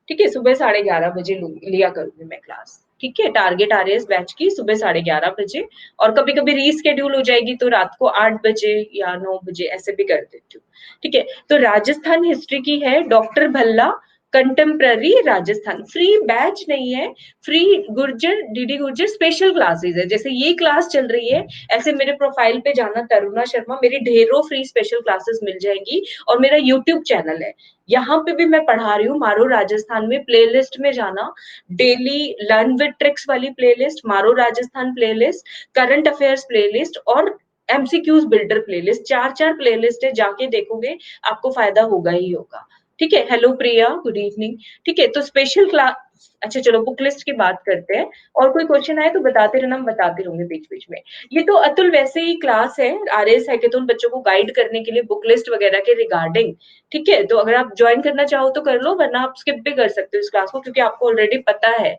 ठीक है, सुबह 11:30 बजे लिया करूंगी मैं क्लास। ठीक है, टारगेट आरएएस बैच की सुबह 11:30 बजे। और कभी कभी रीस्केड्यूल हो जाएगी तो रात को 8 बजे या 9 बजे ऐसे भी कर देती हूँ। ठीक है, तो राजस्थान हिस्ट्री की है doctor Bhalla contemporary Rajasthan. Free batch नहीं है, free Gurjar DD Gurjar special classes है। जैसे ये क्लास चल रही है, ऐसे मेरे प्रोफाइल पे जाना, तरुणा शर्मा, मेरी ढेरों फ्री स्पेशल क्लासेस मिल जाएगी। और मेरा यूट्यूब चैनल है, यहाँ पे भी मैं पढ़ा रही हूँ। मारो राजस्थान में प्लेलिस्ट में जाना, डेली लर्न विद ट्रिक्स वाली प्लेलिस्ट, मारो Rajasthan playlist, current affairs playlist और एमसीक्यूज बिल्डर प्लेलिस्ट, 4-4 प्लेलिस्ट है, जाके देखोगे आपको फायदा होगा ही होगा। ठीक है, हेलो प्रिया, गुड इवनिंग। ठीक है, तो स्पेशल क्लास, अच्छा चलो बुक लिस्ट की बात करते हैं। और कोई क्वेश्चन आए तो बताते रहना, हम बताते रहेंगे बीच बीच में। ये तो अतुल वैसे ही क्लास है, आरएस हैकेथॉन बच्चों को गाइड करने के लिए, बुक लिस्ट वगैरह के रिगार्डिंग। ठीक है, तो अगर आप ज्वाइन करना चाहो तो कर लो, वरना आप स्किप भी कर सकते हो इस क्लास को, क्योंकि आपको ऑलरेडी पता है।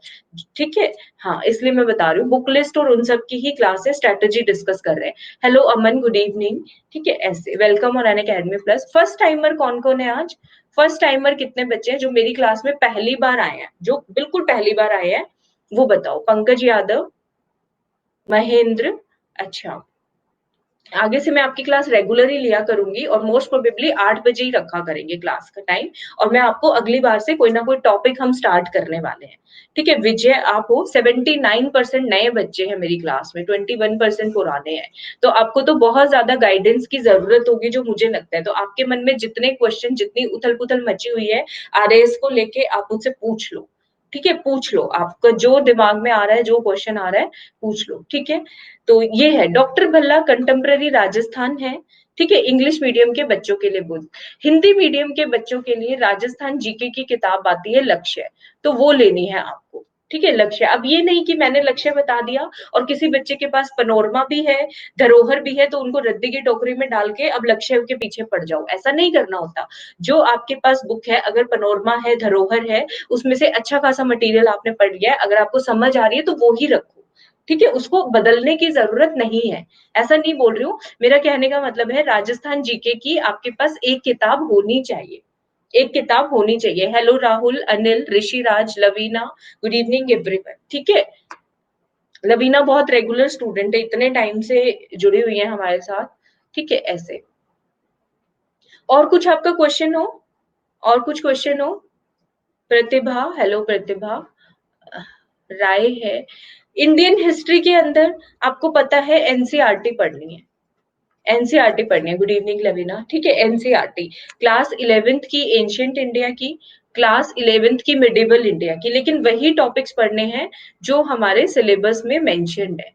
ठीक है, हाँ, इसलिए मैं बता रही हूँ, बुक लिस्ट और उन सब की ही क्लास है, स्ट्रेटेजी डिस्कस कर रहे हैं। हेलो अमन, गुड इवनिंग। ठीक है, ऐसे welcome on Unacademy plus. First timer कौन कौन है आज? फर्स्ट टाइमर कितने बच्चे हैं जो मेरी क्लास में पहली बार आए हैं, जो बिल्कुल पहली बार आए हैं? वो बताओ। पंकज यादव, महेंद्र, अच्छा। आगे से मैं आपकी क्लास रेगुलर ही लिया करूंगी और मोस्ट प्रोबेबली 8 बजे ही रखा करेंगे क्लास का टाइम। और मैं आपको अगली बार से कोई ना कोई टॉपिक हम स्टार्ट करने वाले हैं। ठीक है विजय, आप हो 79% नए बच्चे हैं मेरी क्लास में, 21% पुराने हैं। तो आपको तो बहुत ज्यादा गाइडेंस की जरूरत होगी जो मुझे लगता है। तो आपके मन में जितने क्वेश्चन, जितनी उथल पुथल मची हुई है आरएएस को लेके, आप मुझसे पूछ लो। ठीक है पूछ लो, आपका जो दिमाग में आ रहा है, जो क्वेश्चन आ रहा है पूछ लो। ठीक है, तो ये है डॉक्टर भल्ला, कंटेम्प्ररी राजस्थान है। ठीक है, इंग्लिश मीडियम के बच्चों के लिए बोल। हिंदी मीडियम के बच्चों के लिए राजस्थान जीके की किताब आती है लक्ष्य, तो वो लेनी है आपको। ठीक है लक्ष्य, अब ये नहीं कि मैंने लक्ष्य बता दिया और किसी बच्चे के पास पनोरमा भी है, धरोहर भी है, तो उनको रद्दी की टोकरी में डाल के अब लक्ष्य के पीछे पड़ जाओ, ऐसा नहीं करना होता। जो आपके पास बुक है, अगर पनोरमा है, धरोहर है, उसमें से अच्छा खासा मटेरियल आपने पढ़ लिया है, अगर आपको समझ आ रही है तो वो ही रखो। ठीक है, उसको बदलने की जरूरत नहीं है। ऐसा नहीं बोल रही हूँ, मेरा कहने का मतलब है राजस्थान जीके की आपके पास एक किताब होनी चाहिए, एक किताब होनी चाहिए। Hello Rahul, Anil, Rishiraj, Lavina, good evening everyone. ठीक है, लवीना बहुत रेगुलर स्टूडेंट है, इतने टाइम से जुड़ी हुई है हमारे साथ। ठीक है, ऐसे और कुछ आपका क्वेश्चन हो, और कुछ क्वेश्चन हो? प्रतिभा, हेलो प्रतिभा, राय है। इंडियन हिस्ट्री के अंदर आपको पता है एनसीईआरटी पढ़नी है, एनसीईआरटी पढ़नी है। Good evening Lavina. ठीक है, एनसीईआरटी क्लास 11th की एंशियंट इंडिया की, क्लास 11th की मिडिवल इंडिया की, लेकिन वही टॉपिक्स पढ़ने हैं जो हमारे सिलेबस में मेंशन्ड है।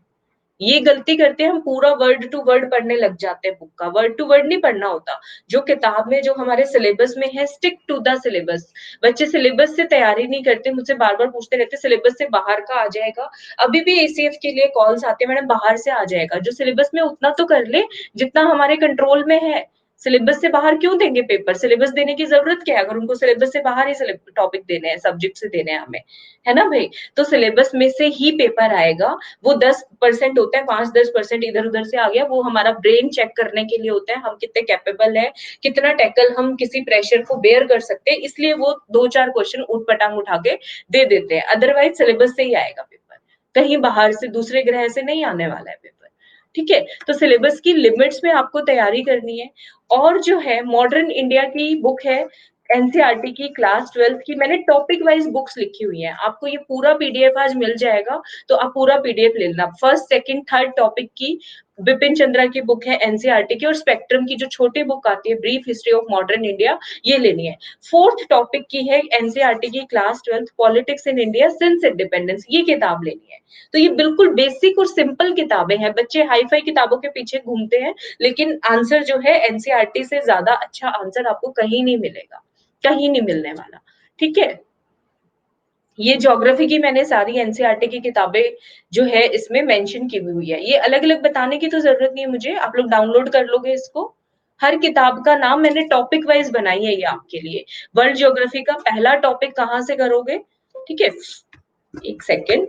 ये गलती करते हैं हम, पूरा वर्ड टू वर्ड पढ़ने लग जाते हैं बुक का। वर्ड टू वर्ड नहीं पढ़ना होता, जो किताब में, जो हमारे सिलेबस में है, स्टिक टू द सिलेबस। बच्चे सिलेबस से तैयारी नहीं करते, मुझसे बार बार पूछते रहते सिलेबस से बाहर का आ जाएगा। अभी भी एसीएफ के लिए कॉल्स आते हैं, मैडम बाहर से आ जाएगा, जो सिलेबस में उतना तो कर ले जितना हमारे कंट्रोल में है। सिलेबस से बाहर क्यों देंगे पेपर? सिलेबस देने की जरूरत क्या है, अगर उनको सिलेबस से बाहर ही टॉपिक देने हैं, सब्जेक्ट से देने हैं हमें, है ना भाई? तो सिलेबस में से ही पेपर आएगा। वो 10% होता है, 5-10% इधर उधर से आ गया, वो हमारा ब्रेन चेक करने के लिए होता है, हम कितने कैपेबल है, कितना टैकल हम किसी प्रेशर को बेयर कर सकते हैं, इसलिए वो 2-4 क्वेश्चन उठ पटांग उठा के दे देते हैं। अदरवाइज सिलेबस से ही आएगा पेपर, कहीं बाहर से दूसरे ग्रह से नहीं आने वाला है पेपर। ठीक है, तो सिलेबस की लिमिट्स में आपको तैयारी करनी है। और जो है मॉडर्न इंडिया की बुक है, एनसीईआरटी की क्लास 12th की, मैंने टॉपिक वाइज बुक्स लिखी हुई है, आपको ये पूरा पीडीएफ आज मिल जाएगा, तो आप पूरा पीडीएफ ले लेना। फर्स्ट सेकंड थर्ड टॉपिक की बिपिन चंद्रा की बुक है एनसीईआरटी की, और स्पेक्ट्रम की जो छोटी बुक आती है, brief history of modern India, ये लेनी है। फोर्थ टॉपिक की है एनसीईआरटी की class 12th, politics in India since independence, ये किताब लेनी है। तो ये बिल्कुल बेसिक और सिंपल किताबें हैं, बच्चे हाई फाई किताबों के पीछे घूमते हैं, लेकिन आंसर जो है एनसीईआरटी से ज्यादा अच्छा आंसर आपको कहीं नहीं मिलेगा, कहीं नहीं मिलने वाला। ठीक है, ये ज्योग्राफी की मैंने सारी एनसीईआरटी की किताबें जो है इसमें मेंशन की हुई है, ये अलग अलग बताने की तो जरूरत नहीं है मुझे, आप लोग डाउनलोड कर लोगे इसको। हर किताब का नाम मैंने टॉपिक वाइज बनाई है ये आपके लिए। वर्ल्ड ज्योग्राफी का पहला टॉपिक कहाँ से करोगे? ठीक है, एक सेकेंड,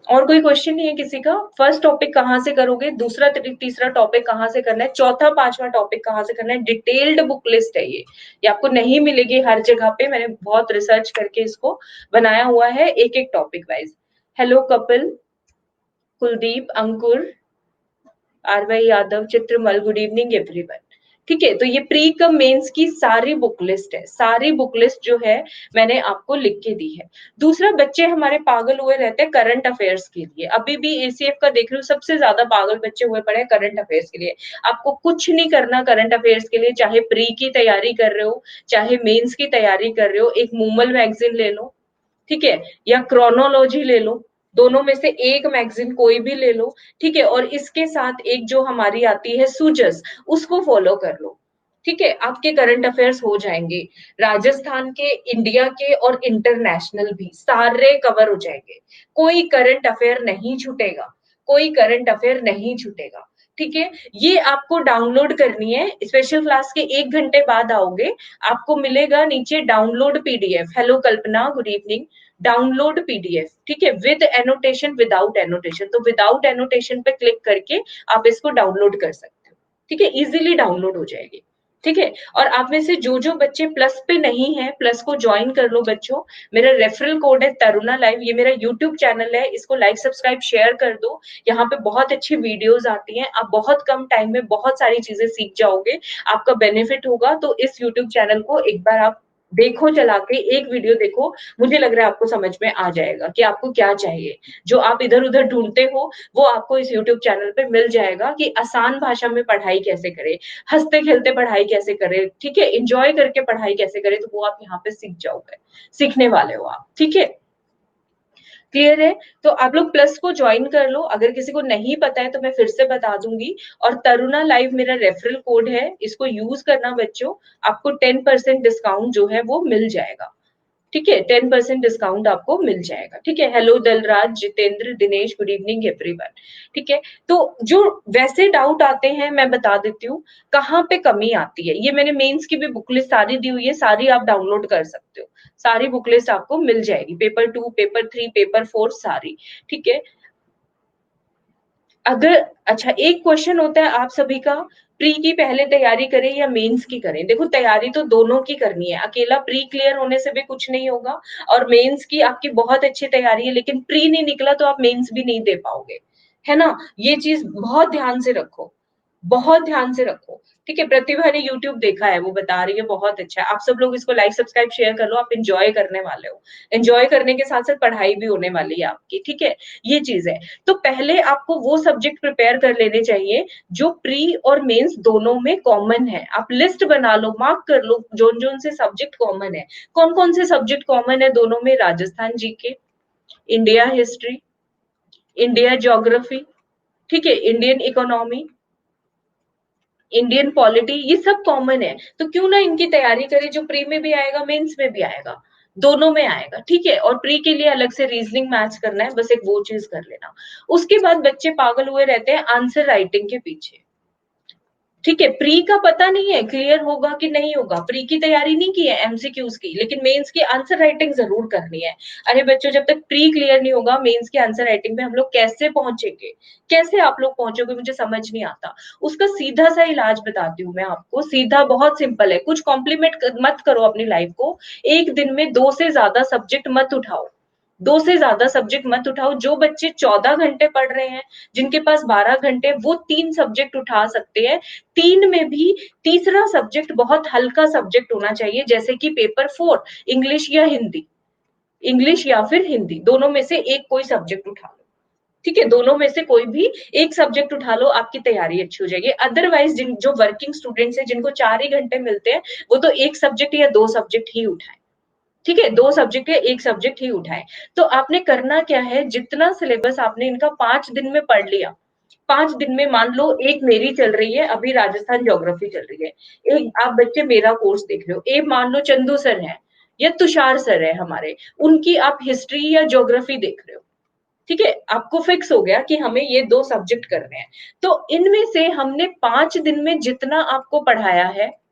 और कोई क्वेश्चन नहीं है किसी का? फर्स्ट टॉपिक कहाँ से करोगे, दूसरा तीसरा टॉपिक कहाँ से करना है, चौथा पांचवा टॉपिक कहाँ से करना है? डिटेल्ड बुक लिस्ट है ये आपको नहीं मिलेगी हर जगह पे, मैंने बहुत रिसर्च करके इसको बनाया हुआ है एक एक topic wise. Hello Kapil, Kuldeep, Ankur, R Y Yadav, Chitramal, good evening everyone. ठीक है, तो ये प्री कम मेंस की सारी बुक लिस्ट है, सारी बुक लिस्ट जो है मैंने आपको लिख के दी है। दूसरा, बच्चे हमारे पागल हुए रहते हैं करंट अफेयर्स के लिए, अभी भी एसीएफ का देख रही हूँ, सबसे ज्यादा पागल बच्चे हुए पड़े हैं करंट अफेयर्स के लिए। आपको कुछ नहीं करना करंट अफेयर्स के लिए, चाहे प्री की तैयारी कर रहे हो, चाहे मेंस की तैयारी कर रहे हो, एक मूमल मैगजीन ले लो, ठीक है, या क्रोनोलॉजी ले लो, दोनों में से एक मैगजीन कोई भी ले लो। ठीक है, और इसके साथ एक जो हमारी आती है सूजस, उसको फॉलो कर लो। ठीक है, आपके करंट अफेयर्स हो जाएंगे, राजस्थान के, इंडिया के और इंटरनेशनल भी सारे कवर हो जाएंगे, कोई करंट अफेयर नहीं छूटेगा, कोई करंट अफेयर नहीं छूटेगा। ठीक है, ये आपको डाउनलोड करनी है, स्पेशल क्लास के 1 घंटे बाद आओगे, आपको मिलेगा नीचे डाउनलोड पीडीएफ। हेलो कल्पना, गुड इवनिंग। डाउनलोड पीडीएफ, ठीक है, विद एनोटेशन, विदाउट एनोटेशन, तो विदाउट एनोटेशन पे क्लिक करके आप इसको डाउनलोड कर सकते हो। ठीक है, इजीली डाउनलोड हो जाएगी। ठीक है? और आप में से जो-जो बच्चे प्लस पे नहीं हैं, प्लस को जॉइन कर लो बच्चों। मेरा रेफरल कोड है तरुणा लाइव, ये मेरा यूट्यूब चैनल है, इसको लाइक, सब्सक्राइब, शेयर कर दो। यहाँ पे बहुत अच्छी वीडियोज़ आती हैं, आप बहुत कम टाइम में बहुत सारी चीज़ें सीख जाओगे, आपका बेनिफिट होगा। तो इस यूट्यूब चैनल को एक बार आप देखो चला के, एक वीडियो देखो, मुझे लग रहा है आपको समझ में आ जाएगा कि आपको क्या चाहिए। जो आप इधर-उधर ढूँढते हो, वो आपको इस यूट्यूब चैनल पे मिल जाएगा कि आसान भाषा में पढ़ाई कैसे करें। हँसते-खेलते पढ़ाई कैसे करें, ठीक है? एन्जॉय करके पढ़ाई कैसे करें, तो वो आप यहाँ पे सीख जाओगे, सीखने वाले हो आप, ठीक है? क्लियर है? तो आप लोग प्लस को जॉइन कर लो, अगर किसी को नहीं पता है तो मैं फिर से बता दूँगी और तरुणा लाइव मेरा रेफरल कोड है, इसको यूज़ करना बच्चों, आपको 10% डिस्काउंट जो है वो मिल जाएगा। ठीक है? 10% डिस्काउंट आपको मिल जाएगा, ठीक है? Hello Dalraj, Jitendra, Dinesh, good evening everyone, ठीक है? तो जो वैसे डाउट आते हैं मैं बता देती हूँ, कहाँ पे कमी आती है? ये मैंने मेंस की भी बुक लिस्ट सारी दी हुई है, सारी आप डाउनलोड कर सकते हो। सारी बुक लिस्ट आपको मिल जाएगी, पेपर 2, पेपर 3, पेपर 4 सारी, ठीक है? अगर अच्छा एक क्वेश्चन होता है आप सभी का, प्री की पहले तैयारी करें या मेंस की करें? देखो तैयारी तो दोनों की करनी है, अकेला प्री क्लियर होने से भी कुछ नहीं होगा और मेंस की आपकी बहुत अच्छी तैयारी है लेकिन प्री नहीं निकला तो आप मेंस भी नहीं दे पाओगे, है ना? ये चीज़ बहुत ध्यान से रखो। बहुत ध्यान से रखो, ठीक है? प्रतिभा ने यूट्यूब देखा है, वो बता रही है बहुत अच्छा है। आप सब लोग इसको लाइक, सब्सक्राइब, शेयर कर लो, आप एन्जॉय करने वाले हो। एन्जॉय करने के साथ-साथ पढ़ाई भी होने वाली है आपकी, ठीक है? ये चीज़ है। तो पहले आपको वो सब्जेक्ट प्रिपेयर कर लेने चाहिए, जो प्री और मेंस दोनों में कॉमन है। आप लिस्ट बना लो, मार्क कर लो, जोन-जोन से सब्जेक्ट कॉमन है। कौन-कौन से सब्जेक्ट कॉमन है दोनों में? Rajasthan GK, India history, India geography, ठीक है? इंडियन इकोनॉमी, इंडियन पॉलिटी, ये सब कॉमन है, तो क्यों ना इनकी तैयारी करें, जो प्री में भी आएगा, मेंस में भी आएगा, दोनों में आएगा, ठीक है? और प्री के लिए अलग से रीजनिंग मैथ्स करना है, बस एक वो चीज़ कर लेना। उसके बाद बच्चे पागल हुए रहते हैं आंसर राइटिंग के पीछे। ठीक है, प्री का पता नहीं है क्लियर होगा कि नहीं होगा, प्री की तैयारी नहीं की है एमसीक्यूज़ की, लेकिन मेंस की आंसर राइटिंग ज़रूर करनी है। अरे बच्चों जब तक प्री क्लियर नहीं होगा, मेंस की आंसर राइटिंग में हम लोग कैसे पहुँचेंगे? कैसे आप लोग पहुँचोगे मुझे समझ नहीं आता। उसका सीधा-सा इलाज बताती हूँ मैं आपको, सीधा बहुत सिंपल है, कुछ कॉम्प्लीमेंट मत करो अपनी लाइफ़ को, 1 दिन में 2 से ज़्यादा सब्जेक्ट मत उठाओ। 2 से ज़्यादा सब्जेक्ट मत उठाओ, जो बच्चे 14 घंटे पढ़ रहे हैं, जिनके पास 12 घंटे, वो 3 सब्जेक्ट उठा सकते हैं। 3 में भी तीसरा सब्जेक्ट बहुत हल्का सब्जेक्ट होना चाहिए, जैसे कि पेपर 4 इंग्लिश या हिंदी। इंग्लिश या फिर हिंदी, दोनों में से एक कोई सब्जेक्ट उठा लो। ठीक है? दोनों में से कोई भी एक सब्जेक्ट उठा लो, आपकी तैयारी अच्छी हो जाएगी। अदरवाइज़ जिन जो वर्किंग स्टूडेंट्स हैं, जिनको 4 ही घंटे मिलते हैं, वो तो 1 सब्जेक्ट या 2 सब्जेक्ट ही उठाएँ। ठीक है? 2 सब्जेक्ट है, 1 सब्जेक्ट ही उठाएँ। तो आपने करना क्या है, जितना सिलेबस आपने इनका 5 दिन में पढ़ लिया, 5 दिन में मान लो एक मेरी चल रही है, अभी राजस्थान ज्योग्राफी चल रही है। एक आप बच्चे मेरा कोर्स देख रहे हो, एक मान लो चंदू सर हैं या तुषार सर हैं हमारे, उनकी आप हिस्ट्री या ज्योग्राफी देख रहे हो। ठीक है? आपको फिक्स हो गया कि हमें ये 2 सब्जेक्ट करने हैं। तो इनमें से हमने 5 दिन में जितना आपको पढ़ाया है,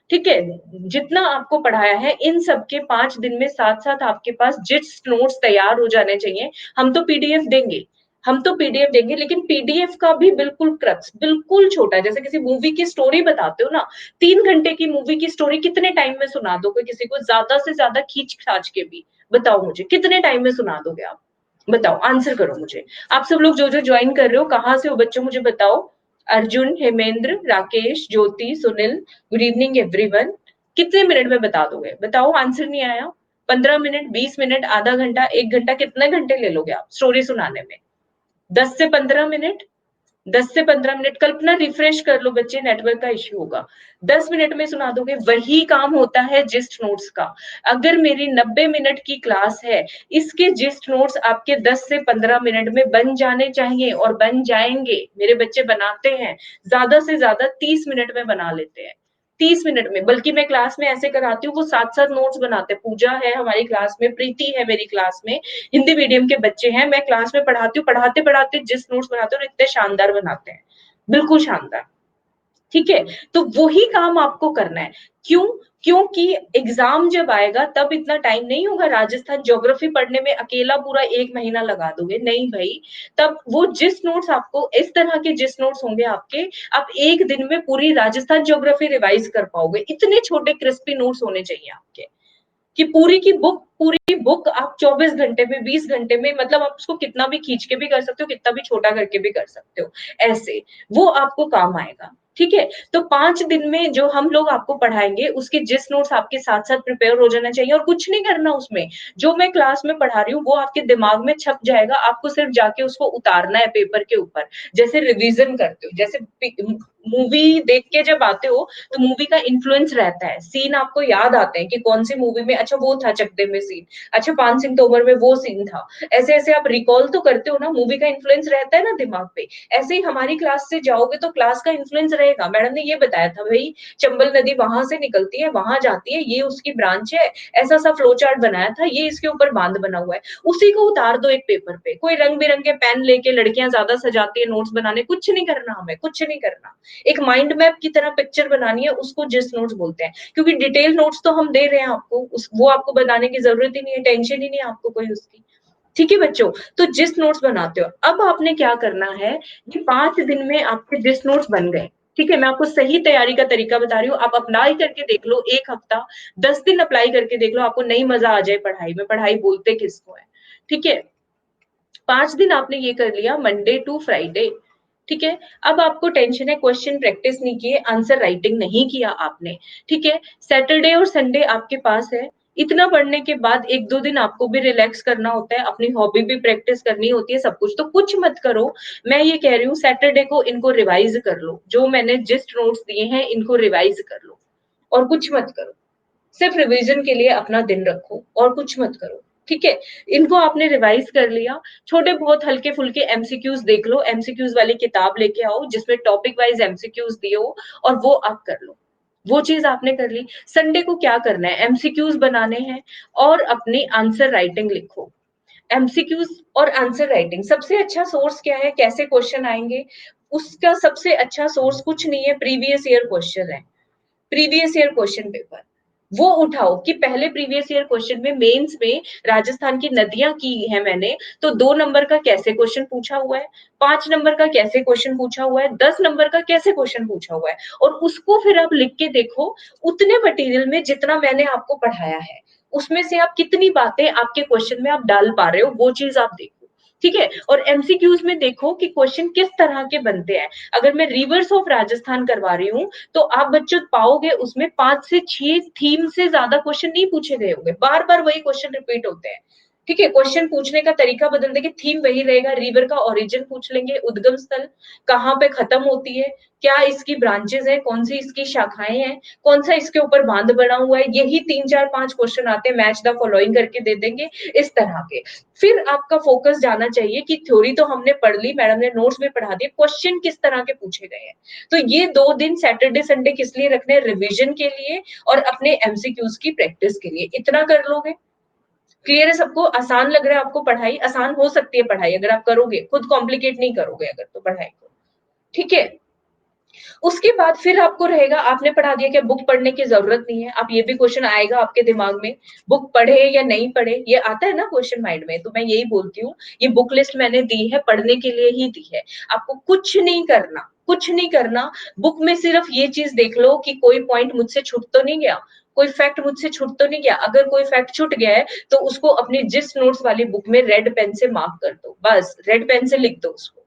ठीक है? जितना आपको पढ़ाया है, इन सब के 5 दिन में साथ-साथ आपके पास जिस नोट्स तैयार हो जाने चाहिए, हम तो पीडीएफ देंगे। हम तो पीडीएफ देंगे, लेकिन पीडीएफ का भी बिल्कुल क्रक्स, बिल्कुल छोटा, जैसे किसी मूवी की स्टोरी बताते हो ना, 3 घंटे की मूवी की स्टोरी कितने टाइम में सुना दोगे किसी को? ज़्यादा से ज़्यादा खींच-खाच के भी। बताओ मुझे, कितने टाइम में सुना दोगे आप? बताओ, आंसर करो मुझे। आप सब लोग जो-जो जॉइन कर रहे हो, कहाँ से हो बच्चों मुझे बताओ? अर्जुन, हेमेंद्र, राकेश, ज्योति, सुनील, गुड इवनिंग एवरीवन। कितने मिनट में बता दोगे? बताओ आंसर नहीं आया? 15 मिनट, 20 मिनट, आधा घंटा, 1 घंटा कितने घंटे ले लोगे आप स्टोरी सुनाने में? 10 से 15 मिनट? 10 से 15 मिनट कल्पना रिफ्रेश कर लो बच्चे, नेटवर्क का इश्यू होगा। 10 मिनट में सुना दोगे, वही काम होता है जिस्ट नोट्स का। अगर मेरी 90 मिनट की क्लास है, इसके जिस्ट नोट्स आपके 10 से 15 मिनट में बन जाने चाहिए और बन जाएँगे। मेरे बच्चे बनाते हैं, ज़्यादा से ज़्यादा 30 मिनट में बना लेते हैं। 30 मिनट में, बल्कि मैं क्लास में ऐसे कराती हूँ, वो साथ-साथ नोट्स बनाते हैं। पूजा है हमारी क्लास में, प्रीति है मेरी क्लास में, हिंदी मीडियम के बच्चे हैं, मैं क्लास में पढ़ाती हूँ, पढ़ाते-पढ़ाते जिस नोट्स बनाते हैं और इतने शानदार बनाते हैं, बिल्कुल शानदार। ठीक है? तो वही काम आपको करना है। क्यों? क्योंकि एग्ज़ाम जब आएगा तब इतना टाइम नहीं होगा, राजस्थान ज्योग्राफी पढ़ने में अकेला पूरा 1 महीना लगा दोगे, नहीं भई। तब वो जिस नोट्स आपको इस तरह के जिस नोट्स होंगे आपके, आप 1 दिन में पूरी राजस्थान ज्योग्राफी रिवाइज़ कर पाओगे। इतने छोटे क्रिस्पी नोट्स होने चाहिए आपके। कि पूरी बुक आप 24 घंटे में, 20 घंटे में, मतलब आप उसको कितना भी खींच के भी कर सकते हो, कितना भी छोटा करके भी कर सकते हो, ऐसे। वो आपको काम आएगा, ठीक है? तो 5 दिन में जो हम लोग आपको पढ़ाएँगे, उसके जिस नोट्स आपके साथ-साथ प्रिपेयर हो जाना चाहिए और कुछ नहीं करना उसमें। जो मैं क्लास में पढ़ा रही हूँ, वो आपके दिमाग में छप जाएगा, आपको सिर्फ जाके उसको उतारना है पेपर के ऊपर। जैसे रिवीज़न करते हो, जैसे मूवी देख के जब आते हो, तो मूवी का इन्फ्लुएंस रहता है। सीन आपको याद आते हैं कि कौन-सी मूवी में अच्छा वो था चक दे में सीन, अच्छा पान सिंह तोमर में वो सीन था। ऐसे-ऐसे आप रिकॉल तो करते हो ना, मूवी का इन्फ्लुएंस रहता है ना दिमाग पे। ऐसे ही हमारी क्लास से जाओगे तो क्लास का इन्फ्लुएंस रहेगा। मैडम ने ये बताया था भई चंबल नदी वहाँ से निकलती है, वहाँ जाती है, ये उसकी ब्रांच है, ऐसा-सा फ्लो चार्ट बनाया था, ये इसके ऊपर बाँध बना हुआ है। उसी को उतार दो एक पेपर पे। कोई रंग-बिरंगे पेन लेके लड़कियाँ ज़्यादा सजाती है नोट्स बनाने, कुछ नहीं करना हमें, कुछ नहीं करना। एक माइंड मैप की तरह पिक्चर बनानी है, उसको जिस नोट्स बोलते हैं। क्योंकि डिटेल नोट्स तो हम दे रहे हैं आपको, उस वो आपको बनाने की ज़रूरत ही नहीं है, टेंशन ही नहीं है आपको कोई उसकी। ठीक है बच्चों? तो जिस नोट्स बनाते हो, अब आपने क्या करना है, ये 5 दिन में आपके जिस नोट्स बन गए, ठीक है? मैं आपको सही तैयारी का तरीका बता रही हूँ, आप अप्लाई करके देख लो 1 हफ्ता, 10 दिन अप्लाई करके देख लो, आपको नहीं मज़ा आ जाए पढ़ाई में, पढ़ाई बोलते किसको है, ठीक है? 5 दिन आपने ये कर लिया मंडे टू फ्राइडे, ठीक है? अब आपको टेंशन है क्वेश्चन प्रैक्टिस नहीं किए, आंसर राइटिंग नहीं किया आपने, ठीक है? सैटरडे और संडे आपके पास है, इतना पढ़ने के बाद 1-2 दिन आपको भी रिलैक्स करना होता है, अपनी हॉबी भी प्रैक्टिस करनी होती है, सब कुछ। तो कुछ मत करो, मैं ये कह रही हूँ सैटरडे को इनको रिवाइज़ कर लो, जो मैंने जिस्ट नोट्स दिए हैं इनको रिवाइज़ कर लो और कुछ मत करो। सिर्फ रिवीजन के लिए अपना दिन रखो और कुछ मत करो, ठीक है? इनको आपने रिवाइज़ कर लिया, छोटे बहुत हल्के-फुल्के एमसीक्यूज़ देख लो, एमसीक्यूज़ वाली किताब लेके आओ जिसमें टॉपिक वाइज़ एमसीक्यूज़ दिए हो और वो आप कर लो। वो चीज़ आपने कर ली। संडे को क्या करना है, एमसीक्यूज़ बनाने हैं और अपनी आंसर राइटिंग लिखो। एमसीक्यूज़ और आंसर राइटिंग सबसे अच्छा सोर्स क्या है, कैसे क्वेश्चन आएँगे? उसका सबसे अच्छा सोर्स कुछ नहीं है, प्रीवियस ईयर क्वेश्चन है। प्रीवियस ईयर क्वेश्चन पेपर, वो उठाओ कि पहले प्रीवियस ईयर क्वेश्चन में मेंस में राजस्थान की नदियाँ की हैं मैंने, तो 2 नंबर का कैसे क्वेश्चन पूछा हुआ है, 5 नंबर का कैसे क्वेश्चन पूछा हुआ है, 10 नंबर का कैसे क्वेश्चन पूछा हुआ है और उसको फिर आप लिख के देखो, उतने मटेरियल में जितना मैंने आपको पढ़ाया है, उसमें से आप कितनी बातें आपके क्वेश्चन में आप डाल पा रहे हो, वो चीज़ आप देखो। ठीक है? और एमसीक्यूज़ में देखो कि क्वेश्चन किस तरह के बनते हैं। अगर मैं रिवर्स ऑफ राजस्थान करवा रही हूँ, तो आप बच्चों पाओगे उसमें 5 से 6 थीम से ज़्यादा क्वेश्चन नहीं पूछे गए होंगे, बार-बार वही क्वेश्चन रिपीट होते हैं। ठीक है? क्वेश्चन पूछने का तरीका बदल देंगे, थीम वही रहेगा, रिवर का ओरिजिन पूछ लेंगे, उद्गम स्थल, कहाँ पे खत्म होती है, क्या इसकी ब्रांचेज़ हैं, कौन-सी इसकी शाखाएँ हैं, कौन-सा इसके ऊपर बाँध बना हुआ है, यही 3, 4, 5 क्वेश्चन आते हैं, मैच द फॉलोइंग करके दे देंगे, इस तरह के। फिर आपका फोकस जाना चाहिए कि थ्योरी तो हमने पढ़ ली, मैडम ने नोट्स में पढ़ा दिए, क्वेश्चन किस तरह के पूछे गए हैं। तो ये 2 दिन सैटरडे, संडे किस लिए रखने हैं? रिविज़न के लिए और अपने एमसीक्यूज़ की प्रैक्टिस के लिए। इतना कर लोगे? क्लियर है सबको? आसान लग रहा है आपको पढ़ाई? आसान हो सकती है पढ़ाई अगर आप करोगे, खुद कॉम्प्लिकेट नहीं करोगे अगर तो पढ़ाई को। ठीक है? उसके बाद फिर आपको रहेगा आपने पढ़ा दिया क्या बुक पढ़ने की ज़रूरत नहीं है। आप ये भी क्वेश्चन आएगा आपके दिमाग में, बुक पढ़े या नहीं पढ़े? ये आता है ना क्वेश्चन माइंड में, तो मैं यही बोलती हूँ, ये बुक लिस्ट मैंने दी है, पढ़ने के लिए ही दी है। आपको कुछ नहीं करना, कुछ नहीं करना, बुक में सिर्फ ये चीज़ देख लो कि कोई पॉइंट मुझसे छूट तो नहीं गया, कोई फैक्ट मुझसे छूट तो नहीं गया। अगर कोई फैक्ट छूट गया है, तो उसको अपनी जिस नोट्स वाली बुक में रेड पेन से मार्क कर दो, बस रेड पेन से लिख दो उसको।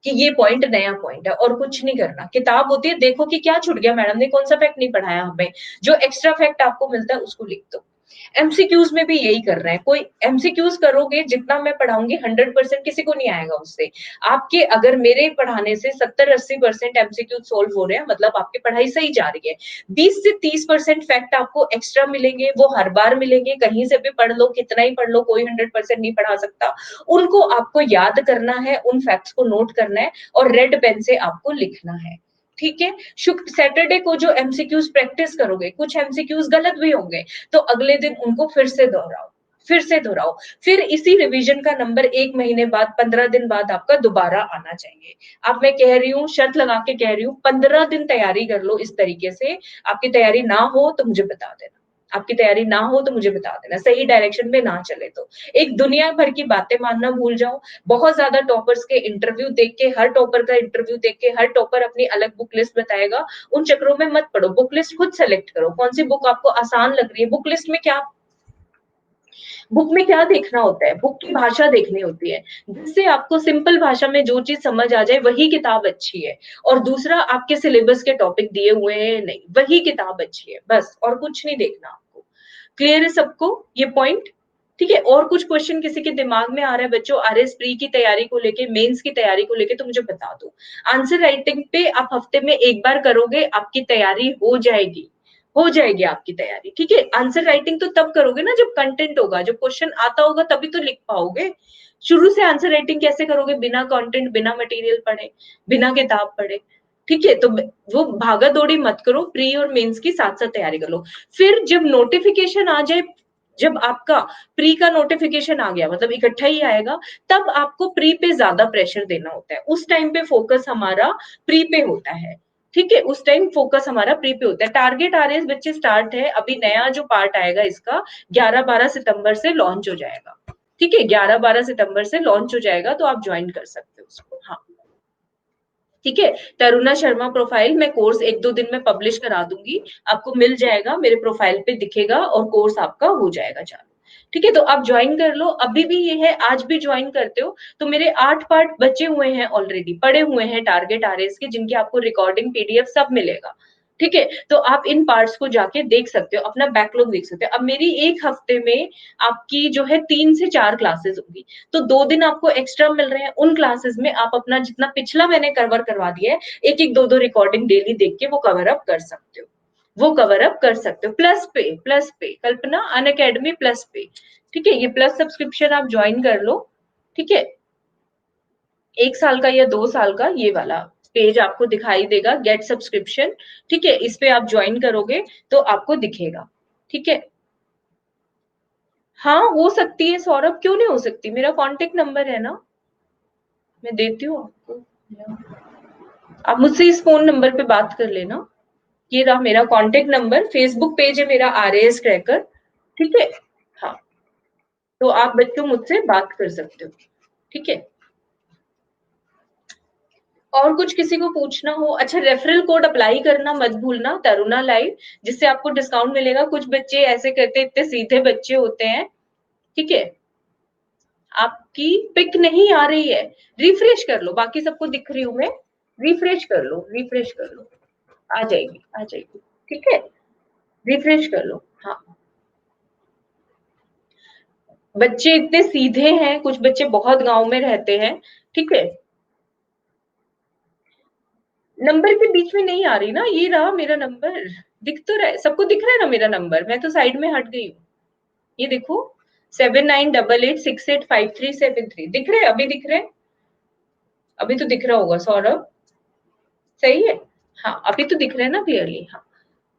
कि ये पॉइंट नया पॉइंट है और कुछ नहीं करना। किताब होती है देखो कि क्या छूट गया मैडम ने कौन-सा फैक्ट नहीं पढ़ाया हमें। जो एक्स्ट्रा फैक्ट आपको मिलता है उसको लिख दो। एमसीक्यूज़ में भी यही कर रहे हैं। कोई एमसीक्यूज़ करोगे जितना मैं पढ़ाऊँगी 100% किसी को नहीं आएगा उससे। आपके अगर मेरे पढ़ाने से 70-80% एमसीक्यूज़ सॉल्व हो रहे हैं मतलब आपकी पढ़ाई सही जा रही है। 20 से 30% फैक्ट आपको एक्स्ट्रा मिलेंगे, वो हर बार मिलेंगे, कहीं से भी पढ़ लो, कितना ही पढ़ लो, कोई 100% नहीं पढ़ा सकता। उनको आपको याद करना है, उन फैक्ट्स को नोट करना है और रेड पेन से आपको लिखना है। ठीक है? सैटरडे को जो एमसीक्यूज़ प्रैक्टिस करोगे, कुछ एमसीक्यूज़ गलत भी होंगे, तो अगले दिन उनको फिर से दोहराओ। फिर से दोहराओ, फिर इसी रिवीजन का नंबर 1 महीने बाद, 15 दिन बाद आपका दोबारा आना चाहिए। अब मैं कह रही हूँ, शर्त लगा के कह रही हूँ, 15 दिन तैयारी कर लो इस तरीके से, आपकी तैयारी ना हो तो मुझे बता देना। आपकी तैयारी ना हो तो मुझे बता देना, सही डायरेक्शन में ना चले तो। एक दुनिया भर की बातें मानना भूल जाओ, बहुत ज़्यादा टॉपर्स के इंटरव्यू देख के, हर टॉपर का इंटरव्यू देख के, हर टॉपर अपनी अलग बुक लिस्ट बताएगा, उन चक्करों में मत पड़ो, बुक लिस्ट खुद सेलेक्ट करो, कौन-सी बुक आपको आसान लग रही है, बुक लिस्ट में क्या बुक में क्या देखना होता है? बुक की भाषा देखनी होती है, जिससे आपको सिंपल भाषा में जो चीज़ समझ आ जाए वही किताब अच्छी है और दूसरा आपके सिलेबस के टॉपिक दिए हुए हैं नहीं, वही किताब अच्छी है, बस और कुछ नहीं देखना आपको। क्लियर है सबको ये पॉइंट? ठीक है, और कुछ क्वेश्चन किसी के दिमाग में आ रहा है बच्चों आरएस प्री की तैयारी को लेके, मेंस की तैयारी को लेके तो मुझे बता दो। आंसर राइटिंग पे आप हफ्ते में 1 बार करोगे, आपकी तैयारी हो जाएगी आपकी तैयारी, ठीक है? आंसर राइटिंग तो तब करोगे ना जब कंटेंट होगा, जब क्वेश्चन आता होगा तभी तो लिख पाओगे। शुरू से आंसर राइटिंग कैसे करोगे बिना कंटेंट, बिना मटेरियल पढ़े, बिना किताब पढ़े? ठीक है, तो वो भागा-दौड़ी मत करो, प्री और मेंस की साथ-साथ तैयारी कर लो। फिर जब नोटिफिकेशन आ जाए, जब आपका प्री का नोटिफिकेशन आ गया मतलब इकट्ठा ही आएगा, तब आपको प्री पे ज़्यादा प्रेशर देना होता है। उस टाइम पे फोकस हमारा प्री पे होता है। ठीक है, उस टाइम फोकस हमारा प्री पे होता है। टारगेट आरएस बच्चे स्टार्ट है, अभी नया जो पार्ट आएगा इसका 11-12 सितंबर से लॉन्च हो जाएगा। ठीक है, 11-12 सितंबर से लॉन्च हो जाएगा तो आप जॉइन कर सकते हो उसको। हाँ। ठीक है, तरुणा शर्मा प्रोफाइल मैं कोर्स 1-2 दिन में पब्लिश करा दूँगी, आपको मिल जाएगा, मेरे प्रोफाइल पे दिखेगा और कोर्स आपका हो जाएगा चालू। ठीक है, तो आप जॉइन कर लो, अभी भी ये है आज भी जॉइन करते हो, तो मेरे 8 पार्ट बचे हुए हैं ऑलरेडी, पड़े हुए हैं टारगेट आरएस के जिनकी आपको रिकॉर्डिंग पीडीएफ सब मिलेगा। ठीक है, तो आप इन पार्ट्स को जाके देख सकते हो, अपना बैकलॉग देख सकते हो। अब मेरी 1 हफ्ते में आपकी जो है 3 से 4 क्लासेस होंगी, तो 2 दिन आपको एक्स्ट्रा मिल रहे हैं, उन क्लासेस में आप अपना जितना पिछला मैंने कवर करवा दिया है, 1-1 2-2 रिकॉर्डिंग डेली देख के वो कवर अप कर सकते हो। वो कवर अप कर सकते हो। प्लस पे कल्पना अनअकैडमी प्लस पे। ठीक है, ये प्लस सब्सक्रिप्शन आप जॉइन कर लो। ठीक है, 1 साल का या 2 साल का ये वाला पेज आपको दिखाई देगा गेट सब्सक्रिप्शन। ठीक है, इस पे आप जॉइन करोगे तो आपको दिखेगा। ठीक है, हाँ, हो सकती है सौरभ, क्यों नहीं हो सकती? मेरा कॉन्टैक्ट नंबर है ना, मैं देती हूँ आपको। आप मुझसे इस फ़ोन नंबर पे बात कर लेना। ये रहा मेरा कॉन्टैक्ट नंबर, फ़ेसबुक पेज है मेरा आरएएस क्रैकर, ठीक है? हाँ, तो आप बच्चों मुझसे बात कर सकते हो, ठीक है? और कुछ किसी को पूछना हो, अच्छा रेफरल कोड अप्लाई करना मत भूलना, तरुणा लाइव, जिससे आपको डिस्काउंट मिलेगा। कुछ बच्चे ऐसे कहते हैं, इतने सीधे बच्चे होते हैं, ठीक है? आपकी पिक नहीं आ रही है, रिफ्रेश कर लो, बाकी सबको दिख रही हूँ मैं, रिफ्रेश कर लो, आ जाएगी, ठीक है? रिफ्रेश कर लो, हाँ। बच्चे इतने सीधे हैं, कुछ बच्चे बहुत गाँव में रहते हैं, ठीक है? नंबर के बीच में नहीं आ रही ना, ये रहा मेरा नंबर, दिख तो रहा है, सबको दिख रहा है ना मेरा नंबर, मैं तो साइड में हट गई हूँ। ये देखो 7988685373 दिख रहे हैं, अभी दिख रहे हैं? अभी तो दिख रहा होगा सौरभ, सही है? हाँ, अभी तो दिख रहे हैं ना क्लियरली? हाँ।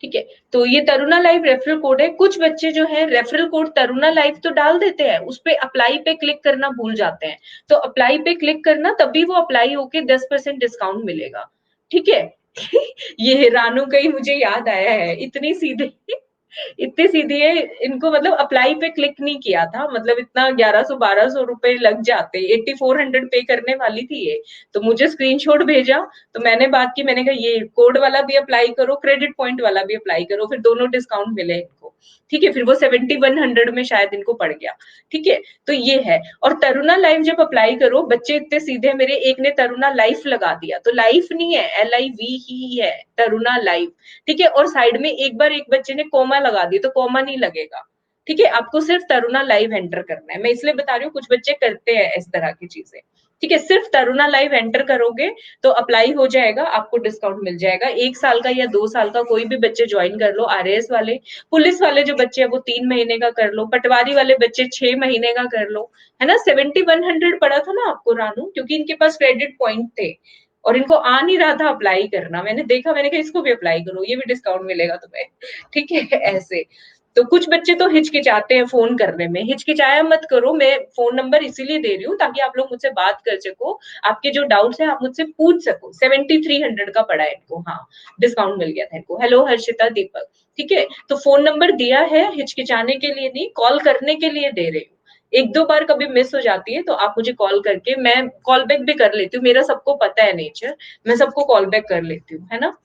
ठीक है, तो ये तरुणा लाइव रेफरल कोड है। कुछ बच्चे जो है रेफरल कोड तरुणा लाइव तो डाल देते हैं, उस पे अप्लाई पे क्लिक करना भूल जाते हैं। तो अप्लाई पे क्लिक करना, तभी वो अप्लाई होके 10% डिस्काउंट मिलेगा। ठीक है? ये रानू का ही मुझे याद आया है, इतनी सीधे इतनी सीधी है, इनको मतलब अप्लाई पे क्लिक नहीं किया था, मतलब इतना 1100-1200 रुपए लग जाते, 8400 पे करने वाली थी ये, तो मुझे स्क्रीनशॉट भेजा, तो मैंने बात की, मैंने कहा ये कोड वाला भी अप्लाई करो, क्रेडिट पॉइंट वाला भी अप्लाई करो, फिर दोनों डिस्काउंट मिले इनको। ठीक है, फिर वो 7100 में शायद इनको पड़ गया। ठीक है, तो ये है। और तरुणा लाइव जब अप्लाई करो, बच्चे इतने सीधे, मेरे एक ने तरुणा लाइफ लगा दिया, तो लाइफ नहीं है, LIV ही है, तरुणा लाइव। ठीक है, और साइड में एक बार एक बच्चे ने कोमा लगा दी, तो कोमा नहीं लगेगा। ठीक है, आपको सिर्फ तरुणा लाइव एंटर करना है, मैं इसलिए बता रही हूँ, कुछ बच्चे करते हैं इस तरह की चीजें। ठीक है, सिर्फ तरुणा लाइव एंटर करोगे तो अप्लाई हो जाएगा, आपको डिस्काउंट मिल जाएगा। 1 साल का या 2 साल का कोई भी बच्चे ज्वाइन कर लो, आरएएस वाले, पुलिस वाले जो बच्चे हैं वो 3 महीने का कर लो, पटवारी वाले बच्चे 6 महीने का कर लो, है ना? 7100 पड़ा था ना आपको रानू, क्योंकि इनके पास क्रेडिट पॉइंट थे और इनको आ नहीं रहा था अप्लाई करना, मैंने देखा, मैंने कहा इसको भी अप्लाई करो, ये भी डिस्काउंट मिलेगा तुम्हें। ठीक है, ऐसे। तो कुछ बच्चे तो हिचकिचाते हैं फोन करने में, हिचकिचाया मत करो, मैं फोन नंबर इसीलिए दे रही हूँ ताकि आप लोग मुझसे बात कर सको, आपके जो डाउट्स हैं आप मुझसे पूछ सको। 7300 का पड़ा है इनको, हाँ डिस्काउंट मिल गया था इनको। हेलो हर्षिता दीपक, ठीक है, तो फोन नंबर दिया है हिचकिचाने के लिए नहीं, कॉल करने के लिए दे रही हूँ। एक दो बार कभी मिस हो जाती है तो आप मुझे कॉल करके, मैं कॉल बैक भी कर लेती हूँ, मेरा सबको पता है नेचर, मैं सबको कॉल बैक कर लेती हूँ, है ना।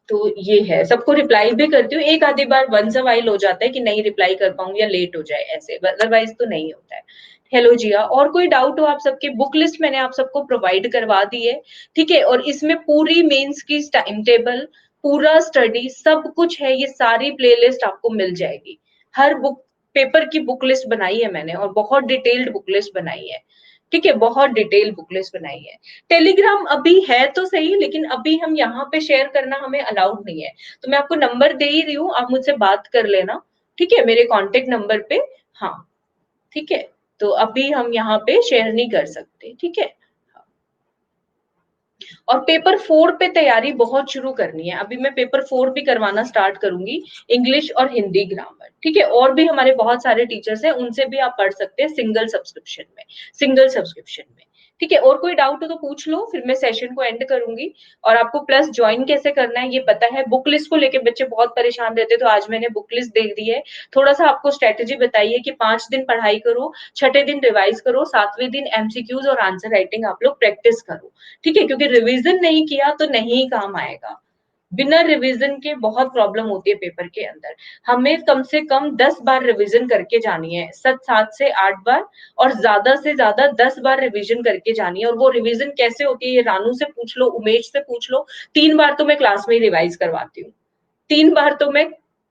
तो ये है, सबको रिप्लाई भी करती हूँ, एक आधी बार वंस अ वाइल हो जाता है कि नहीं रिप्लाई कर पाऊंगी या लेट हो जाए ऐसे, अदरवाइज तो नहीं होता है। हेलो जिया, और कोई डाउट हो आप सबके, बुक लिस्ट मैंने आप सबको प्रोवाइड करवा दी है, ठीक है, और इसमें पूरी मेंस की टाइम टेबल, पूरा स्टडी सब कुछ है, ये सारी प्लेलिस्ट आपको मिल जाएगी। हर बुक पेपर की बुक लिस्ट बनाई है मैंने, और बहुत डिटेल्ड बुक लिस्ट बनाई है, ठीक है, बहुत डिटेल बुक लिस्ट बनाई है। टेलीग्राम अभी है तो सही, लेकिन अभी हम यहाँ पे शेयर करना हमें अलाउड नहीं है, तो मैं आपको नंबर दे ही रही हूँ, आप मुझसे बात कर लेना, ठीक है, मेरे कॉन्टेक्ट नंबर पे। हाँ ठीक है, तो अभी हम यहाँ पे शेयर नहीं कर सकते, ठीक है। और पेपर 4 पे तैयारी बहुत शुरू करनी है, अभी मैं पेपर 4 भी करवाना स्टार्ट करूंगी, इंग्लिश और हिंदी ग्रामर, ठीक है, और भी हमारे बहुत सारे टीचर्स हैं, उनसे भी आप पढ़ सकते हैं सिंगल सब्सक्रिप्शन में, सिंगल सब्सक्रिप्शन में, ठीक है। और कोई डाउट हो तो पूछ लो, फिर मैं सेशन को एंड करूंगी। और आपको प्लस ज्वाइन कैसे करना है ये पता है, बुक लिस्ट को लेके बच्चे बहुत परेशान रहते, तो आज मैंने बुक लिस्ट दे दी है। थोड़ा सा आपको स्ट्रेटेजी बताइए कि 5 दिन पढ़ाई करो, छठे दिन रिवाइज करो, 7वें दिन एमसीक्यूज और आंसर राइटिंग आप लोग प्रैक्टिस करो, ठीक है, क्योंकि रिवीजन नहीं किया तो नहीं काम आएगा, बिना रिवीजन के बहुत प्रॉब्लम होती है पेपर के अंदर। हमें कम से कम 10 बार रिवीजन करके जानी है, 7 से 8 बार, और ज्यादा से ज्यादा 10 बार रिवीजन करके जानी है। और वो रिवीजन कैसे होती है ये रानू से पूछ लो, उमेश से पूछ लो, 3 बार तो मैं क्लास में ही रिवाइज करवाती हूँ, 3 बार तो मैं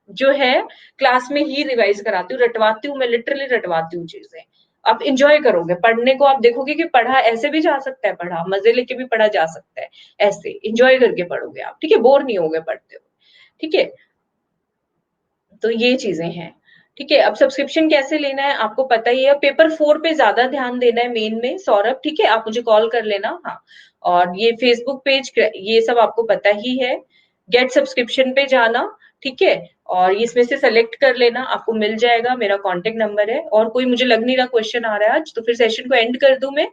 जो है क्लास में ही रिवाइज कराती हूँ, रटवाती हूँ, मैं लिटरली रटवाती हूँ चीजें। आप इंजॉय करोगे पढ़ने को, आप देखोगे कि पढ़ा ऐसे भी जा सकता है, पढ़ा मजे लेके भी पढ़ा जा सकता है, ऐसे इंजॉय करके पढ़ोगे आप, ठीक है, बोर नहीं होगे पढ़ते हो, ठीक है। तो ये चीजें हैं, ठीक है। अब सब्सक्रिप्शन कैसे लेना है आपको पता ही है, पेपर 4 पे ज्यादा ध्यान देना है मेन में सौरभ, ठीक है, आप मुझे कॉल कर लेना, हाँ। और ये फेसबुक पेज ये सब आपको पता ही है, गेट सब्सक्रिप्शन पे जाना, ठीक है, और इसमें से सेलेक्ट कर लेना, आपको मिल जाएगा, मेरा कॉन्टेक्ट नंबर है। और कोई मुझे लग नहीं रहा क्वेश्चन आ रहा है आज, तो फिर सेशन को एंड कर दूं मैं,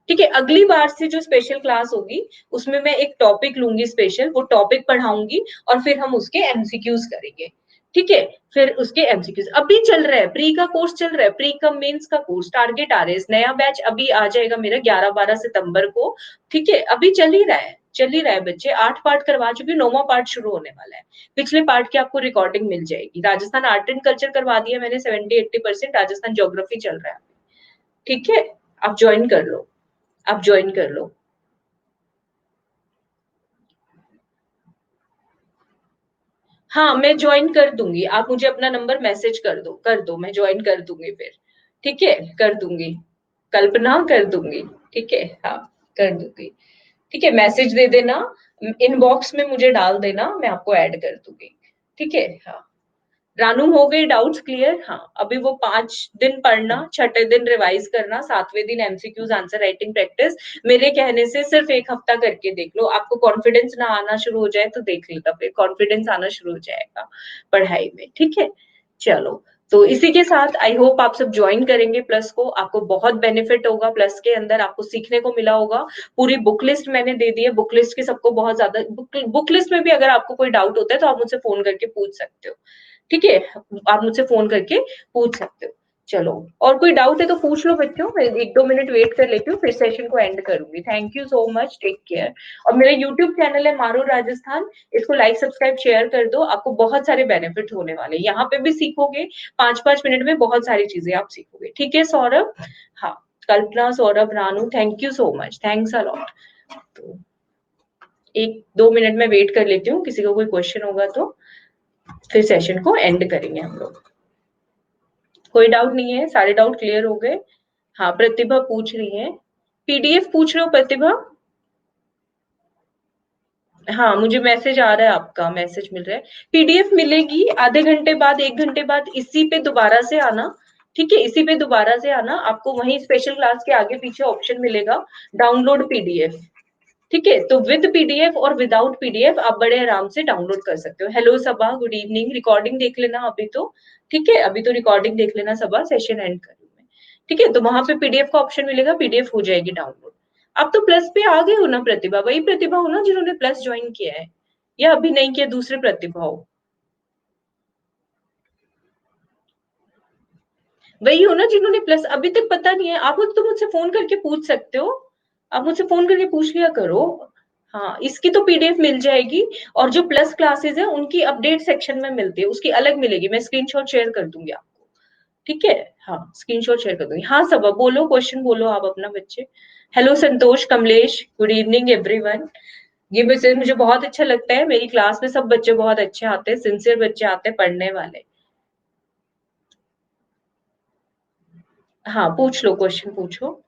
ठीक है। अगली बार से जो स्पेशल क्लास होगी उसमें मैं एक टॉपिक लूंगी स्पेशल, वो टॉपिक पढ़ाऊंगी, और फिर हम उसके एमसीक्यूज करेंगे, ठीक है। फिर उसके एमसीक्यूज अभी चल रहा है, प्री का कोर्स चल रहा है, प्री कम मेंस का कोर्स, टारगेट आरएस नया बैच अभी आ जाएगा मेरा 11-12 सितंबर को, ठीक है, अभी चल ही रहा है, चल ही रहा है बच्चे, 8 पार्ट करवा चुकी हूँ, 9वां पार्ट शुरू होने वाला है। पिछले पार्ट की आपको रिकॉर्डिंग मिल जाएगी। राजस्थान आर्ट एंड कल्चर करवा दिया मैंने 70-80%, राजस्थान ज्योग्राफी चल रहा है, ठीक है, आप ज्वाइन कर लो, आप ज्वाइन कर लो। हाँ मैं ज्वाइन कर दूंगी, आप मुझे अपना नंबर मैसेज कर दो, मैं ज्वाइन कर दूंगी फिर, ठीक है, कर दूंगी, कल्पना कर दूंगी, ठीक है, हाँ कर दूंगी, ठीक है, मैसेज दे देना, इनबॉक्स में मुझे डाल देना, मैं आपको ऐड कर दूंगी, ठीक है, हाँ। रानू हो गई डाउट्स क्लियर, हाँ अभी वो 5 दिन पढ़ना, छठे दिन रिवाइज करना, 7वें दिन एमसीक्यूज आंसर राइटिंग प्रैक्टिस, मेरे कहने से सिर्फ एक हफ्ता करके देख लो, आपको कॉन्फिडेंस ना आना शुरू हो जाए तो देख लेगा, फिर कॉन्फिडेंस आना शुरू हो जाएगा पढ़ाई में, ठीक है। चलो, तो इसी के साथ आई होप आप सब ज्वाइन करेंगे प्लस को, आपको बहुत बेनिफिट होगा, प्लस के अंदर आपको सीखने को मिला होगा। पूरी बुक लिस्ट मैंने दे दी है, बुक लिस्ट की सबको बहुत ज्यादा, बुक लिस्ट में भी अगर आपको कोई डाउट होता है तो आप मुझसे फोन करके पूछ सकते हो, ठीक है, आप मुझसे फोन करके पूछ सकते हो। चलो, और कोई डाउट है तो पूछ लो बच्चों, मैं 1-2 मिनट वेट कर लेती हूँ, फिर सेशन को एंड करूंगी। Thank you so much, take care. और मेरा यूट्यूब चैनल है मारू राजस्थान, इसको लाइक सब्सक्राइब शेयर कर दो, आपको बहुत सारे बेनिफिट होने वाले, यहाँ पे भी सीखोगे, 5-5 मिनट में बहुत सारी चीजें आप सीखोगे, ठीक है सौरभ, हाँ, Kalpana, Saurabh, Ranu, thank you so much, thanks a lot. तो 1-2 मिनट में वेट कर लेती हूँ, किसी को कोई क्वेश्चन होगा तो फिर सेशन को एंड करेंगे हम लोग। कोई डाउट नहीं है, सारे डाउट क्लियर हो गए। हाँ प्रतिभा पूछ रही है, पीडीएफ पूछ रहे हो प्रतिभा, हाँ मुझे मैसेज आ रहा है, आपका मैसेज मिल रहा है, पीडीएफ मिलेगी आधे घंटे बाद, 1 घंटे बाद, इसी पे दोबारा से आना, ठीक है, इसी पे दोबारा से आना, आपको वहीं स्पेशल क्लास के आगे पीछे ऑप्शन मिलेगा डाउनलोड पीडीएफ, ठीक है, तो विद पीडीएफ और विदाउट पीडीएफ आप बड़े आराम से डाउनलोड कर सकते हो। हेलो सबा, गुड इवनिंग, रिकॉर्डिंग देख लेना अभी तो। ठीक है, अभी तो रिकॉर्डिंग देख लेना सबा, सेशन एंड कर लूँ मैं। ठीक है, तो वहां पे पीडीएफ का ऑप्शन मिलेगा, पीडीएफ हो जाएगी डाउनलोड। आप तो प्लस पे आ गए हो ना प्रतिभा, वही प्रतिभा हो ना जिन्होंने प्लस ज्वाइन किया है, या अभी नहीं किया, दूसरे प्रतिभा हो? वही हो ना जिन्होंने प्लस अभी तक पता नहीं है। आप तो मुझसे फोन करके पूछ सकते हो, आप मुझसे फोन करके पूछ लिया करो। हाँ, इसकी तो पीडीएफ मिल जाएगी। और जो प्लस क्लासेस है उनकी अपडेट सेक्शन में मिलती है, उसकी अलग मिलेगी, मैं स्क्रीनशॉट शेयर कर दूंगी आपको। ठीक है, हाँ स्क्रीनशॉट शेयर कर दूंगी। हाँ सब बोलो, क्वेश्चन बोलो आप अपना बच्चे। हेलो संतोष, कमलेश, गुड इवनिंग एवरीवन। ये वैसे मुझे बहुत अच्छा लगता है, मेरी क्लास में सब बच्चे बहुत अच्छे आते हैं, सिंसियर बच्चे आते हैं पढ़ने वाले। हाँ पूछ लो, क्वेश्चन पूछो।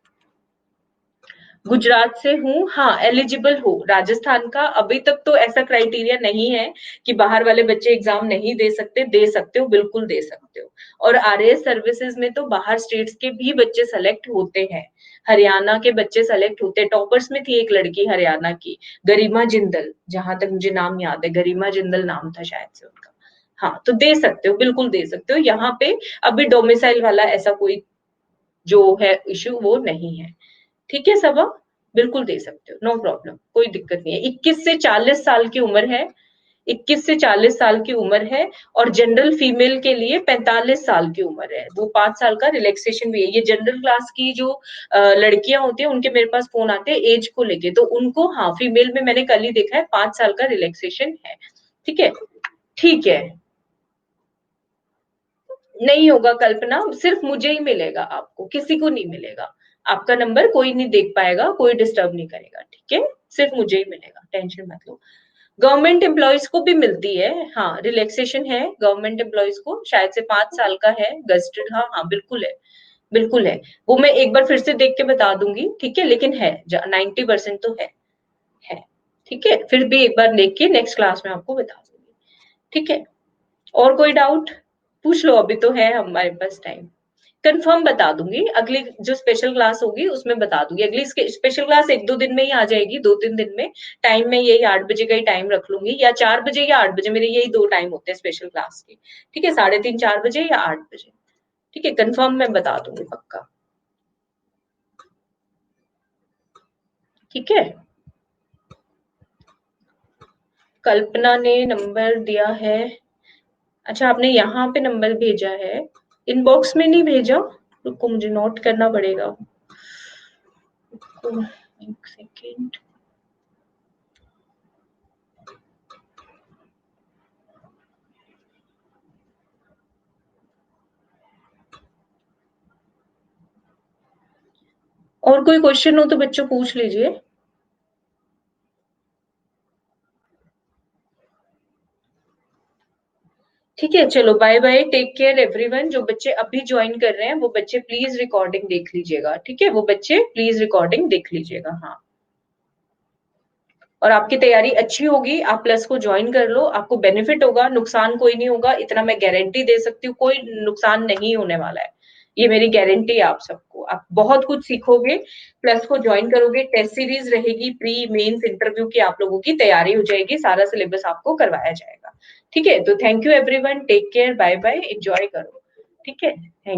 गुजरात से हूँ, हाँ एलिजिबल हो। राजस्थान का अभी तक तो ऐसा क्राइटेरिया नहीं है कि बाहर वाले बच्चे एग्जाम नहीं दे सकते, दे सकते हो, बिल्कुल दे सकते हो। और आरएएस सर्विसेज में तो बाहर स्टेट्स के भी बच्चे सेलेक्ट होते हैं। हरियाणा के बच्चे सेलेक्ट होते हैं, टॉपर्स में थी एक लड़की हरियाणा की, गरिमा जिंदल, जहां तक मुझे नाम याद है, गरिमा जिंदल नाम था शायद से उनका। हाँ तो दे सकते हो, बिल्कुल दे सकते हो यहाँ पे। अभी डोमिसाइल वाला ऐसा कोई जो है इश्यू वो नहीं है। ठीक है सबा, बिल्कुल दे सकते हो, नो प्रॉब्लम, कोई दिक्कत नहीं है। 21 से 40 साल की उम्र है, 21 से 40 साल की उम्र है। और जनरल फीमेल के लिए 45 साल की उम्र है, वो 5 साल का रिलैक्सेशन भी है। ये जनरल क्लास की जो लड़कियां होती है उनके मेरे पास फोन आते हैं एज को लेके, तो उनको हाँ फीमेल में मैंने कल ही देखा है 5 साल का रिलैक्सेशन है। ठीक है, ठीक है। नहीं होगा कल्पना, सिर्फ मुझे ही मिलेगा, आपको किसी को नहीं मिलेगा। आपका नंबर कोई नहीं देख पाएगा, कोई डिस्टर्ब नहीं करेगा, ठीक है? सिर्फ मुझे ही मिलेगा, टेंशन मत लो। गवर्नमेंट एम्प्लॉयज को भी मिलती है, हाँ रिलैक्सेशन है गवर्नमेंट एम्प्लॉयज को, शायद से 5 साल का है गस्टेड, हाँ हाँ बिल्कुल है, बिल्कुल है। वो मैं एक बार फिर से देख के बता दूंगी, ठीक है, लेकिन है 90% तो है। ठीक है, फिर भी एक बार देख के नेक्स्ट क्लास में आपको बता दूंगी। ठीक है, और कोई डाउट पूछ लो, अभी तो है हमारे पास टाइम। कंफर्म बता दूंगी, अगली जो स्पेशल क्लास होगी उसमें बता दूंगी। अगली स्पेशल क्लास 1-2 दिन में ही आ जाएगी, 2-3 दिन में। टाइम में यही 8 बजे का ही टाइम रख लूंगी, या 4 बजे या 8 बजे, मेरे यही दो टाइम होते हैं स्पेशल क्लास के। ठीक है, 3:30-4 बजे या 8 बजे। ठीक है, कंफर्म मैं बता दूंगी पक्का। ठीक है, कल्पना ने नंबर दिया है। अच्छा, आपने यहाँ पे नंबर भेजा है, इनबॉक्स में नहीं भेजा? रुको मुझे नोट करना पड़ेगा। एक सेकेंड। और कोई क्वेश्चन हो तो बच्चों पूछ लीजिए। ठीक है, चलो bye bye, take care everyone. जो बच्चे अभी ज्वाइन कर रहे हैं वो बच्चे प्लीज रिकॉर्डिंग देख लीजिएगा, ठीक है, वो बच्चे प्लीज रिकॉर्डिंग देख लीजिएगा। हाँ, और आपकी तैयारी अच्छी होगी, आप प्लस को ज्वाइन कर लो, आपको बेनिफिट होगा, नुकसान कोई नहीं होगा, इतना मैं गारंटी दे सकती हूँ, कोई नुकसान नहीं होने वाला है। ये मेरी गारंटी है आप सबको, आप बहुत कुछ सीखोगे। प्लस को ज्वाइन करोगे, टेस्ट सीरीज रहेगी, प्री मेंस इंटरव्यू की आप लोगों की तैयारी हो जाएगी, सारा सिलेबस आपको करवाया जाएगा। ठीक है, तो thank you everyone, take care, bye bye, enjoy करो। ठीक है, थैंक